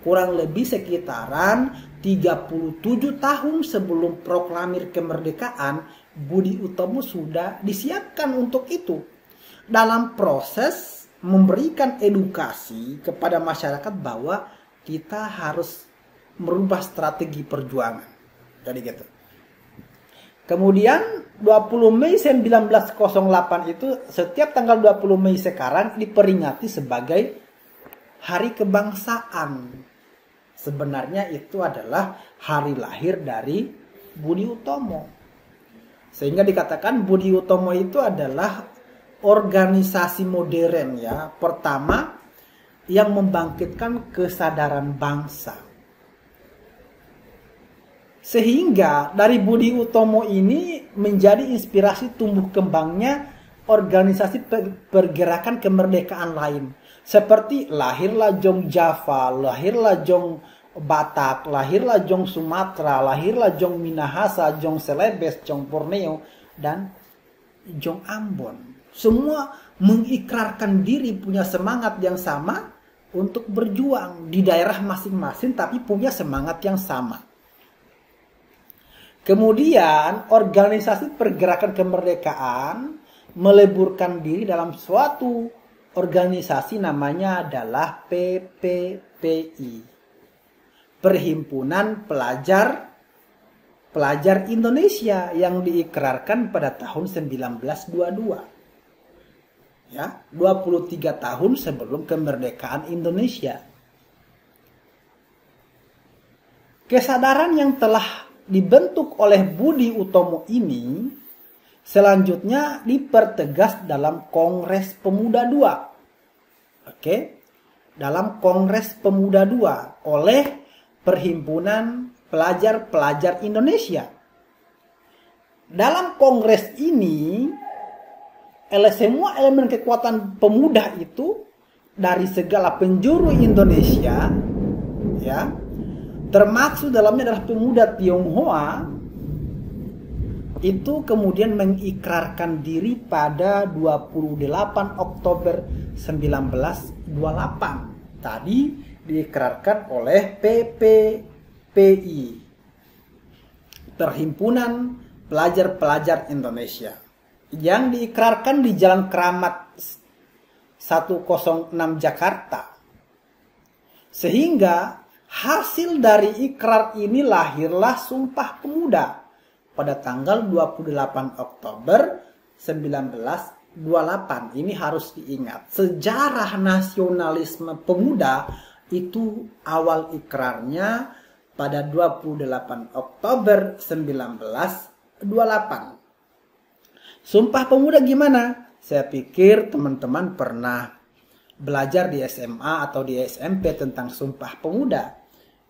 Kurang lebih sekitaran 37 tahun sebelum proklamir kemerdekaan, Budi Utomo sudah disiapkan untuk itu. Dalam proses memberikan edukasi kepada masyarakat bahwa kita harus merubah strategi perjuangan. Jadi gitu. Kemudian 20 Mei 1908 itu setiap tanggal 20 Mei sekarang diperingati sebagai Hari Kebangsaan. Sebenarnya itu adalah hari lahir dari Budi Utomo. Sehingga dikatakan Budi Utomo itu adalah organisasi modern ya, pertama yang membangkitkan kesadaran bangsa. Sehingga dari Budi Utomo ini menjadi inspirasi tumbuh kembangnya organisasi pergerakan kemerdekaan lain. Seperti lahirlah Jong Java, lahirlah Jong Batak, lahirlah Jong Sumatera, lahirlah Jong Minahasa, Jong Celebes, Jong Borneo, dan Jong Ambon. Semua mengikrarkan diri punya semangat yang sama untuk berjuang di daerah masing-masing, tapi punya semangat yang sama. Kemudian organisasi pergerakan kemerdekaan meleburkan diri dalam suatu organisasi namanya adalah PPPI, Perhimpunan Pelajar Indonesia, yang diikrarkan pada tahun 1922. Ya, 23 tahun sebelum kemerdekaan Indonesia. Kesadaran yang telah dibentuk oleh Budi Utomo ini selanjutnya dipertegas dalam Kongres Pemuda II. Oke. Dalam Kongres Pemuda II oleh Perhimpunan Pelajar Indonesia. Dalam kongres ini semua elemen kekuatan pemuda itu dari segala penjuru Indonesia, ya, termasuk dalamnya adalah pemuda Tionghoa, itu kemudian mengikrarkan diri pada 28 Oktober 1928. Tadi diikrarkan oleh PPPI, Perhimpunan Pelajar Indonesia, yang diikrarkan di Jalan Keramat 106 Jakarta. Sehingga hasil dari ikrar ini lahirlah Sumpah Pemuda pada tanggal 28 Oktober 1928. Ini harus diingat. Sejarah nasionalisme pemuda itu awal ikrarnya pada 28 Oktober 1928. Sumpah Pemuda gimana? Saya pikir teman-teman pernah belajar di SMA atau di SMP tentang Sumpah Pemuda.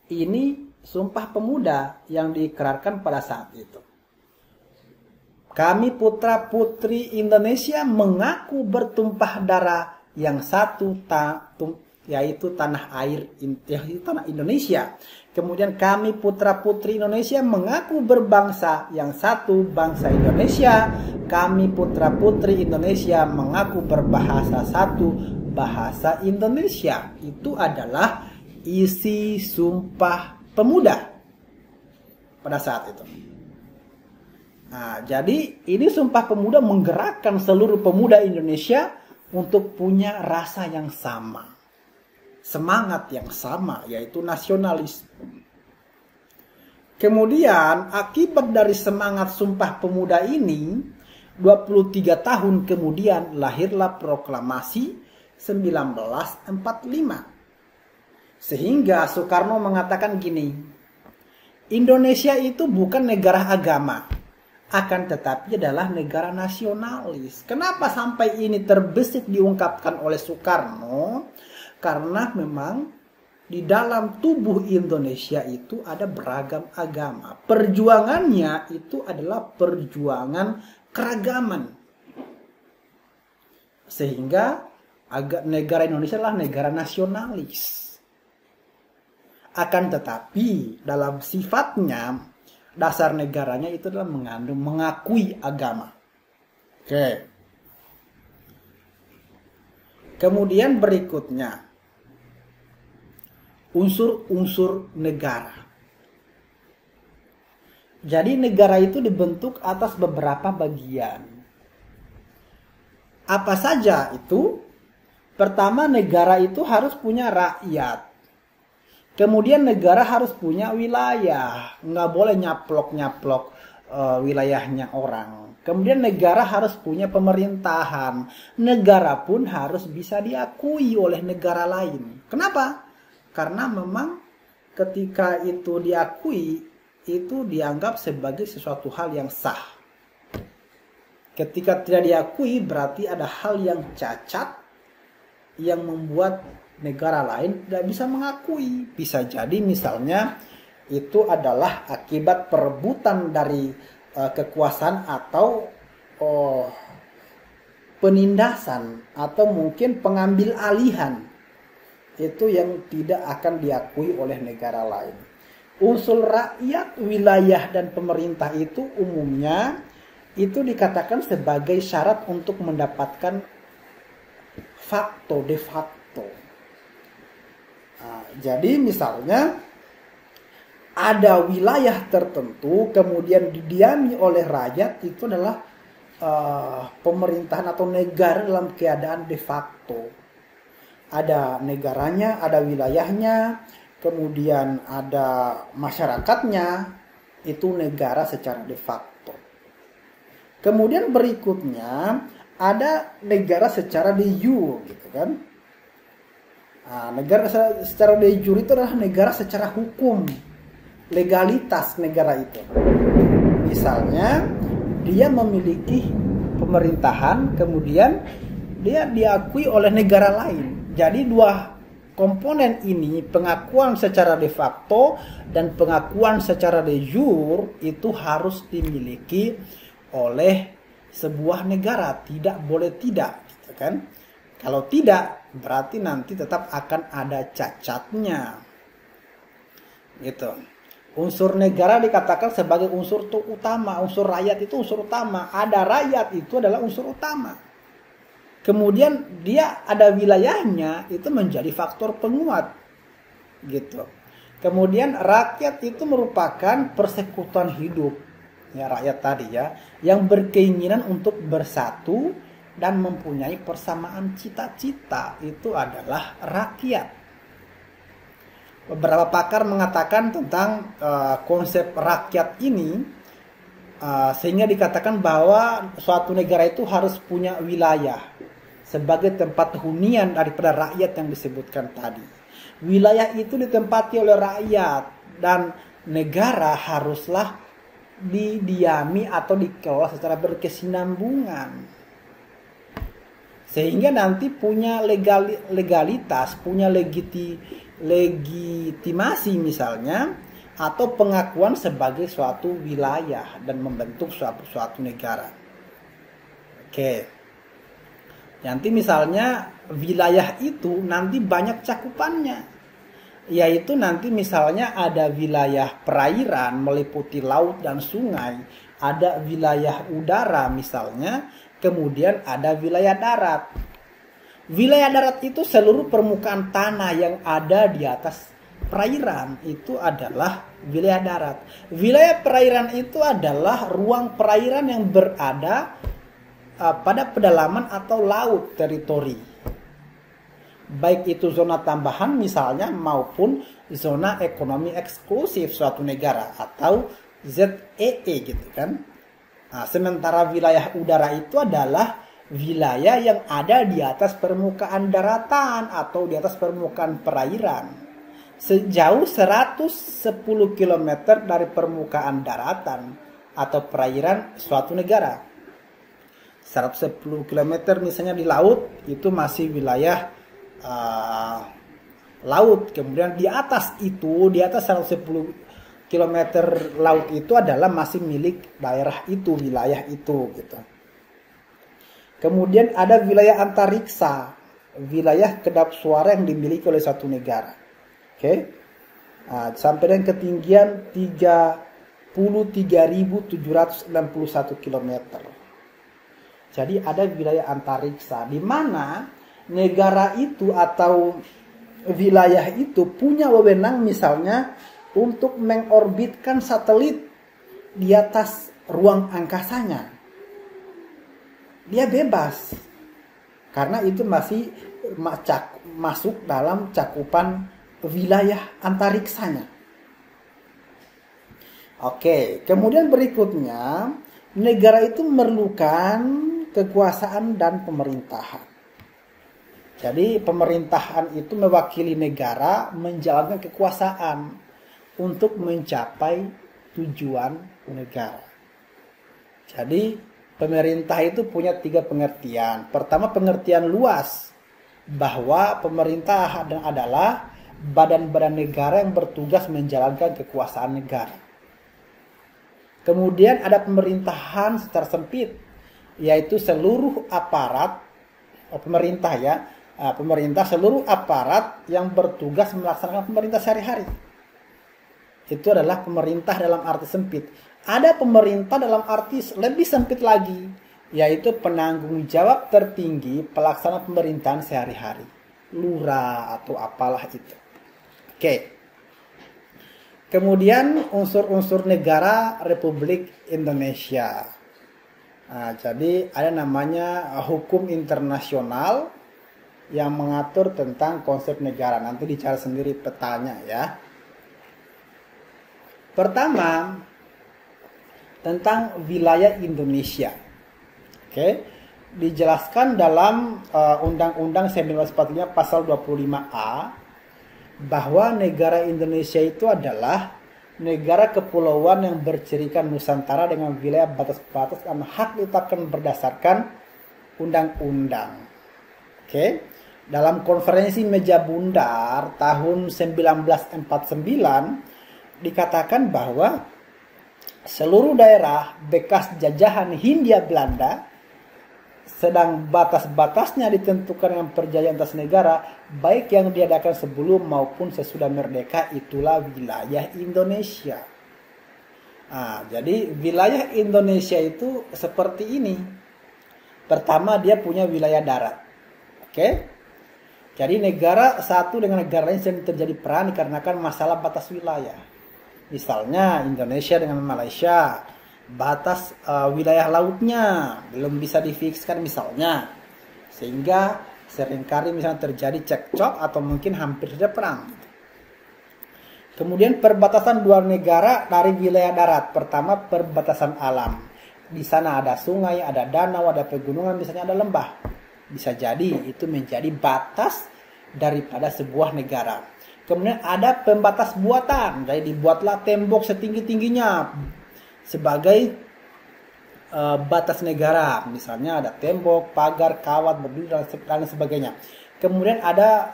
Ini Sumpah Pemuda yang diikrarkan pada saat itu. Kami putra-putri Indonesia mengaku bertumpah darah yang satu yaitu tanah air, yaitu tanah Indonesia. Kemudian kami putra-putri Indonesia mengaku berbangsa, yang satu bangsa Indonesia. Kami putra-putri Indonesia mengaku berbahasa, satu bahasa Indonesia. Itu adalah isi Sumpah Pemuda pada saat itu. Nah, jadi ini Sumpah Pemuda menggerakkan seluruh pemuda Indonesia untuk punya rasa yang sama, semangat yang sama, yaitu nasionalis. Kemudian akibat dari semangat Sumpah Pemuda ini, 23 tahun kemudian lahirlah proklamasi 1945. Sehingga Soekarno mengatakan gini, Indonesia itu bukan negara agama, akan tetapi adalah negara nasionalis. Kenapa sampai ini terbesit diungkapkan oleh Soekarno? Karena memang di dalam tubuh Indonesia itu ada beragam agama. Perjuangannya itu adalah perjuangan keragaman. Sehingga negara Indonesia adalah negara nasionalis. Akan tetapi dalam sifatnya, dasar negaranya itu adalah mengakui agama. Oke. Kemudian berikutnya, unsur-unsur negara. Jadi negara itu dibentuk atas beberapa bagian. Apa saja itu? Pertama, negara itu harus punya rakyat. Kemudian negara harus punya wilayah. Nggak boleh nyaplok-nyaplok wilayahnya orang. Kemudian negara harus punya pemerintahan. Negara pun harus bisa diakui oleh negara lain. Kenapa? Karena memang ketika itu diakui, itu dianggap sebagai sesuatu hal yang sah. Ketika tidak diakui, berarti ada hal yang cacat yang membuat negara lain tidak bisa mengakui. Bisa jadi misalnya itu adalah akibat perebutan dari kekuasaan atau penindasan atau mungkin pengambil alihan. Itu yang tidak akan diakui oleh negara lain. Unsur rakyat, wilayah, dan pemerintah itu umumnya itu dikatakan sebagai syarat untuk mendapatkan de facto. Nah, jadi misalnya ada wilayah tertentu kemudian didiami oleh rakyat, itu adalah pemerintahan atau negara dalam keadaan de facto. Ada negaranya, ada wilayahnya, kemudian ada masyarakatnya, itu negara secara de facto. Kemudian berikutnya ada negara secara de jure, gitu kan? Nah, negara secara de jure itu adalah negara secara hukum, legalitas negara itu. Misalnya dia memiliki pemerintahan, kemudian dia diakui oleh negara lain. Jadi dua komponen ini, pengakuan secara de facto dan pengakuan secara de jure, itu harus dimiliki oleh sebuah negara. Tidak boleh tidak, gitu kan? Kalau tidak, berarti nanti tetap akan ada cacatnya. Gitu. Unsur negara dikatakan sebagai unsur utama. Unsur rakyat itu unsur utama. Ada rakyat itu adalah unsur utama. Kemudian dia ada wilayahnya, itu menjadi faktor penguat. Gitu. Kemudian rakyat itu merupakan persekutuan hidup. Ya, rakyat tadi ya, yang berkeinginan untuk bersatu dan mempunyai persamaan cita-cita, itu adalah rakyat. Beberapa pakar mengatakan tentang konsep rakyat ini, sehingga dikatakan bahwa suatu negara itu harus punya wilayah sebagai tempat hunian daripada rakyat yang disebutkan tadi. Wilayah itu ditempati oleh rakyat dan negara haruslah didiami atau dikelola secara berkesinambungan. Sehingga nanti punya legalitas, punya legitimasi misalnya, atau pengakuan sebagai suatu wilayah dan membentuk suatu negara. Oke. Nanti misalnya wilayah itu nanti banyak cakupannya. Yaitu nanti misalnya ada wilayah perairan meliputi laut dan sungai, ada wilayah udara misalnya, kemudian ada wilayah darat. Wilayah darat itu seluruh permukaan tanah yang ada di atas perairan itu adalah wilayah darat. Wilayah perairan itu adalah ruang perairan yang berada pada pedalaman atau laut teritori. Baik itu zona tambahan misalnya maupun zona ekonomi eksklusif suatu negara atau ZEE gitu kan. Nah, sementara wilayah udara itu adalah wilayah yang ada di atas permukaan daratan atau di atas permukaan perairan. Sejauh 110 km dari permukaan daratan atau perairan suatu negara. 110 km misalnya di laut itu masih wilayah laut. Kemudian di atas itu, di atas 110 km laut itu adalah masih milik daerah itu, wilayah itu gitu. Kemudian ada wilayah antariksa, wilayah kedap suara yang dimiliki oleh satu negara. Oke. Nah, sampai dengan ketinggian 33.761 km. Jadi ada wilayah antariksa di mana negara itu atau wilayah itu punya wewenang misalnya untuk mengorbitkan satelit di atas ruang angkasanya. Dia bebas karena itu masih masuk dalam cakupan wilayah antariksanya. Oke, kemudian berikutnya negara itu memerlukan kekuasaan dan pemerintahan. Jadi pemerintahan itu mewakili negara menjalankan kekuasaan untuk mencapai tujuan negara. Jadi pemerintah itu punya 3 pengertian. Pertama, pengertian luas bahwa pemerintah adalah badan-badan negara yang bertugas menjalankan kekuasaan negara. Kemudian ada pemerintahan secara sempit, yaitu seluruh aparat pemerintah ya. Pemerintah seluruh aparat yang bertugas melaksanakan pemerintah sehari-hari. Itu adalah pemerintah dalam arti sempit. Ada pemerintah dalam arti lebih sempit lagi, yaitu penanggung jawab tertinggi pelaksana pemerintahan sehari-hari. Lurah atau apalah itu. Oke. Kemudian unsur-unsur negara Republik Indonesia. Nah, jadi ada namanya hukum internasional yang mengatur tentang konsep negara. Nanti dicari sendiri petanya ya. Pertama, tentang wilayah Indonesia. Oke. Dijelaskan dalam Undang-Undang 1945 pasal 25A bahwa negara Indonesia itu adalah negara kepulauan yang bercirikan Nusantara dengan wilayah batas-batas dan hak ditetapkan berdasarkan undang-undang. Oke. Dalam konferensi meja bundar tahun 1949 dikatakan bahwa seluruh daerah bekas jajahan Hindia Belanda sedang batas-batasnya ditentukan dengan perjanjian atas negara baik yang diadakan sebelum maupun sesudah merdeka, itulah wilayah Indonesia. Nah, jadi wilayah Indonesia itu seperti ini. Pertama, dia punya wilayah darat. Oke. Jadi negara satu dengan negara lain sering terjadi perang dikarenakan masalah batas wilayah. Misalnya Indonesia dengan Malaysia, batas wilayah lautnya belum bisa difikskan misalnya, sehingga seringkali misalnya terjadi cekcok atau mungkin hampir saja perang. Kemudian perbatasan dua negara dari wilayah darat. Pertama, perbatasan alam. Di sana ada sungai, ada danau, ada pegunungan, misalnya ada lembah. Bisa jadi itu menjadi batas daripada sebuah negara. Kemudian ada pembatas buatan. Jadi dibuatlah tembok setinggi-tingginya sebagai batas negara. Misalnya ada tembok, pagar, kawat, berduri, dan sebagainya. Kemudian ada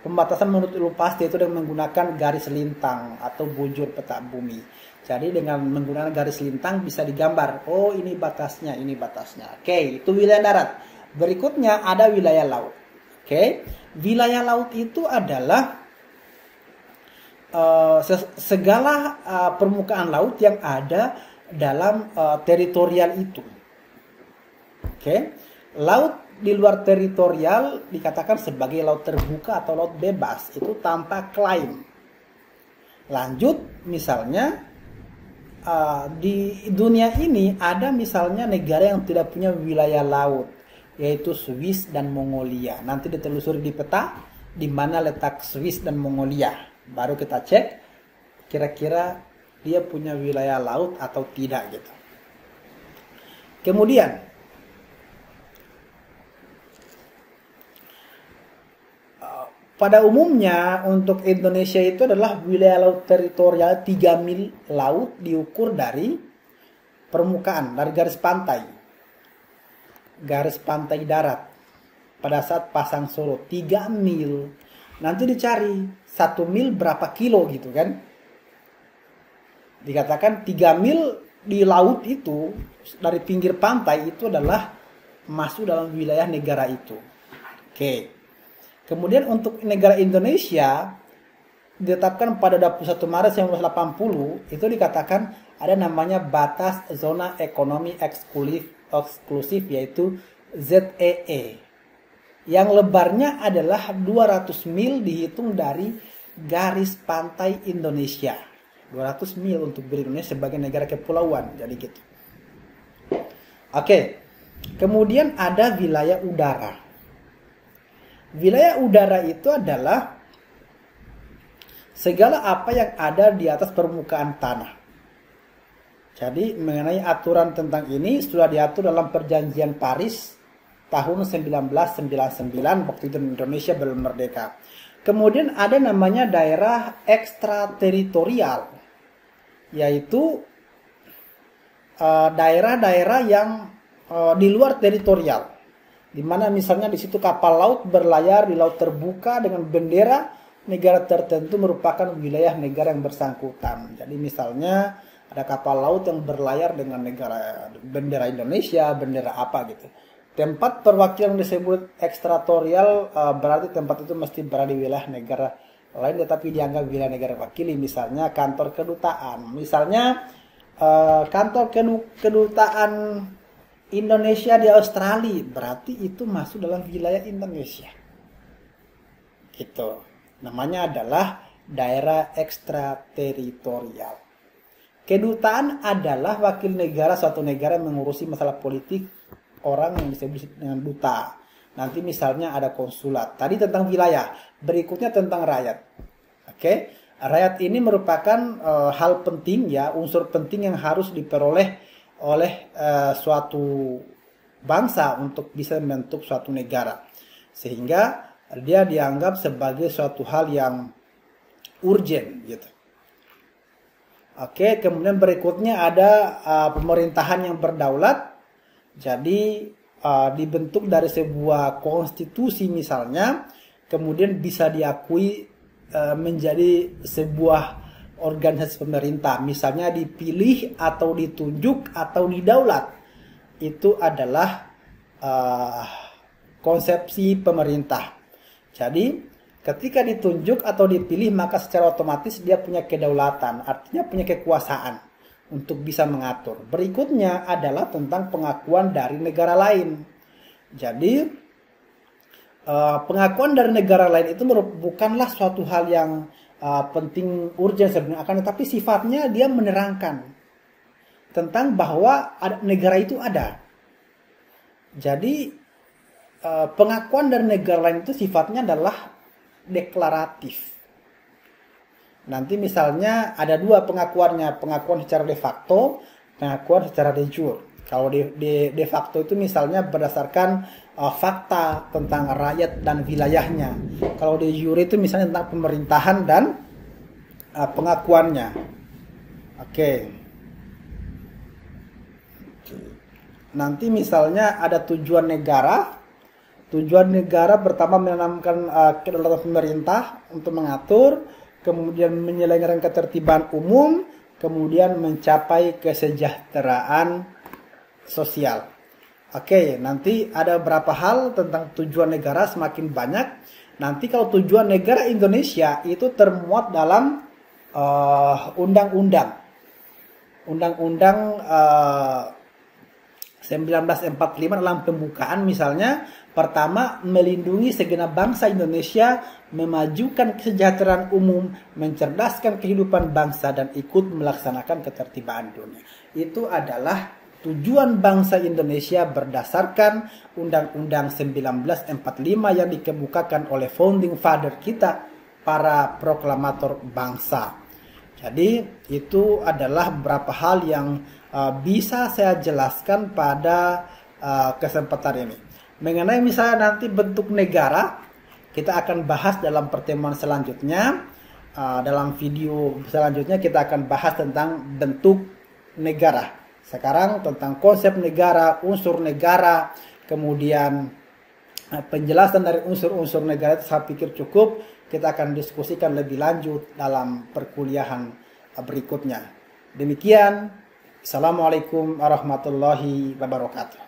pembatasan menurut ulu pasti, itu dengan menggunakan garis lintang atau bujur peta bumi. Jadi dengan menggunakan garis lintang bisa digambar, oh ini batasnya, ini batasnya. Oke, itu wilayah darat. Berikutnya ada wilayah laut. Oke, wilayah laut itu adalah segala permukaan laut yang ada dalam teritorial itu. Oke, laut di luar teritorial dikatakan sebagai laut terbuka atau laut bebas, itu tanpa klaim. Lanjut, misalnya di dunia ini ada misalnya negara yang tidak punya wilayah laut, yaitu Swiss dan Mongolia. Nanti ditelusuri di peta di mana letak Swiss dan Mongolia. Baru kita cek kira-kira dia punya wilayah laut atau tidak gitu. Kemudian pada umumnya untuk Indonesia itu adalah wilayah laut teritorial 3 mil laut diukur dari permukaan, dari garis pantai. Garis pantai darat pada saat pasang surut 3 mil. Nanti dicari 1 mil berapa kilo gitu kan. Dikatakan 3 mil di laut itu dari pinggir pantai itu adalah masuk dalam wilayah negara itu. Oke. Kemudian untuk negara Indonesia ditetapkan pada 21 Maret 1980 itu dikatakan ada namanya batas zona ekonomi eksklusif yaitu ZEE. Yang lebarnya adalah 200 mil dihitung dari garis pantai Indonesia. 200 mil untuk Indonesia sebagai negara kepulauan. Jadi gitu. Oke. Kemudian ada wilayah udara. Wilayah udara itu adalah segala apa yang ada di atas permukaan tanah. Jadi mengenai aturan tentang ini sudah diatur dalam Perjanjian Paris tahun 1999, waktu itu Indonesia belum merdeka. Kemudian ada namanya daerah ekstrateritorial, yaitu daerah-daerah yang di luar teritorial, di mana misalnya di situ kapal laut berlayar di laut terbuka dengan bendera negara tertentu merupakan wilayah negara yang bersangkutan. Jadi misalnya ada kapal laut yang berlayar dengan negara bendera Indonesia, bendera apa gitu. Tempat perwakilan disebut ekstratorial berarti tempat itu mesti berada di wilayah negara lain tetapi dianggap wilayah negara wakili. Misalnya kantor kedutaan. Misalnya kantor kedutaan Indonesia di Australia berarti itu masuk dalam wilayah Indonesia. Gitu. Namanya adalah daerah ekstrateritorial. Kedutaan adalah wakil negara suatu negara yang mengurusi masalah politik orang yang disebut dengan duta. Nanti misalnya ada konsulat. Tadi tentang wilayah. Berikutnya tentang rakyat. Oke. Rakyat ini merupakan hal penting ya, unsur penting yang harus diperoleh oleh suatu bangsa untuk bisa membentuk suatu negara. Sehingga dia dianggap sebagai suatu hal yang urgent gitu. Oke, kemudian berikutnya ada pemerintahan yang berdaulat. Jadi dibentuk dari sebuah konstitusi misalnya, kemudian bisa diakui menjadi sebuah organisasi pemerintah. Misalnya dipilih atau ditunjuk atau didaulat. Itu adalah konsepsi pemerintah. Jadi ketika ditunjuk atau dipilih maka secara otomatis dia punya kedaulatan, artinya punya kekuasaan untuk bisa mengatur. Berikutnya adalah tentang pengakuan dari negara lain. Jadi pengakuan dari negara lain itu bukanlah suatu hal yang penting urgent sebenarnya, akan tetapi sifatnya dia menerangkan tentang bahwa negara itu ada. Jadi pengakuan dari negara lain itu sifatnya adalah deklaratif. Nanti misalnya ada dua pengakuannya, pengakuan secara de facto, pengakuan secara de jure. Kalau de facto itu misalnya berdasarkan fakta tentang rakyat dan wilayahnya. Kalau de jure itu misalnya tentang pemerintahan dan pengakuannya. Oke. Nanti misalnya ada tujuan negara. Tujuan negara pertama menanamkan kedaulatan pemerintah untuk mengatur, kemudian menyelenggarakan ketertiban umum, kemudian mencapai kesejahteraan sosial. Oke, nanti ada beberapa hal tentang tujuan negara semakin banyak. Nanti kalau tujuan negara Indonesia itu termuat dalam undang-undang. Undang-undang 1945 dalam pembukaan misalnya, pertama, melindungi segenap bangsa Indonesia, memajukan kesejahteraan umum, mencerdaskan kehidupan bangsa, dan ikut melaksanakan ketertiban dunia. Itu adalah tujuan bangsa Indonesia berdasarkan Undang-Undang 1945 yang dikemukakan oleh founding father kita, para proklamator bangsa. Jadi itu adalah beberapa hal yang bisa saya jelaskan pada kesempatan ini. Mengenai misalnya nanti bentuk negara, kita akan bahas dalam pertemuan selanjutnya. Dalam video selanjutnya kita akan bahas tentang bentuk negara. Sekarang tentang konsep negara, unsur negara, kemudian penjelasan dari unsur-unsur negara itu saya pikir cukup. Kita akan diskusikan lebih lanjut dalam perkuliahan berikutnya. Demikian, Assalamualaikum warahmatullahi wabarakatuh.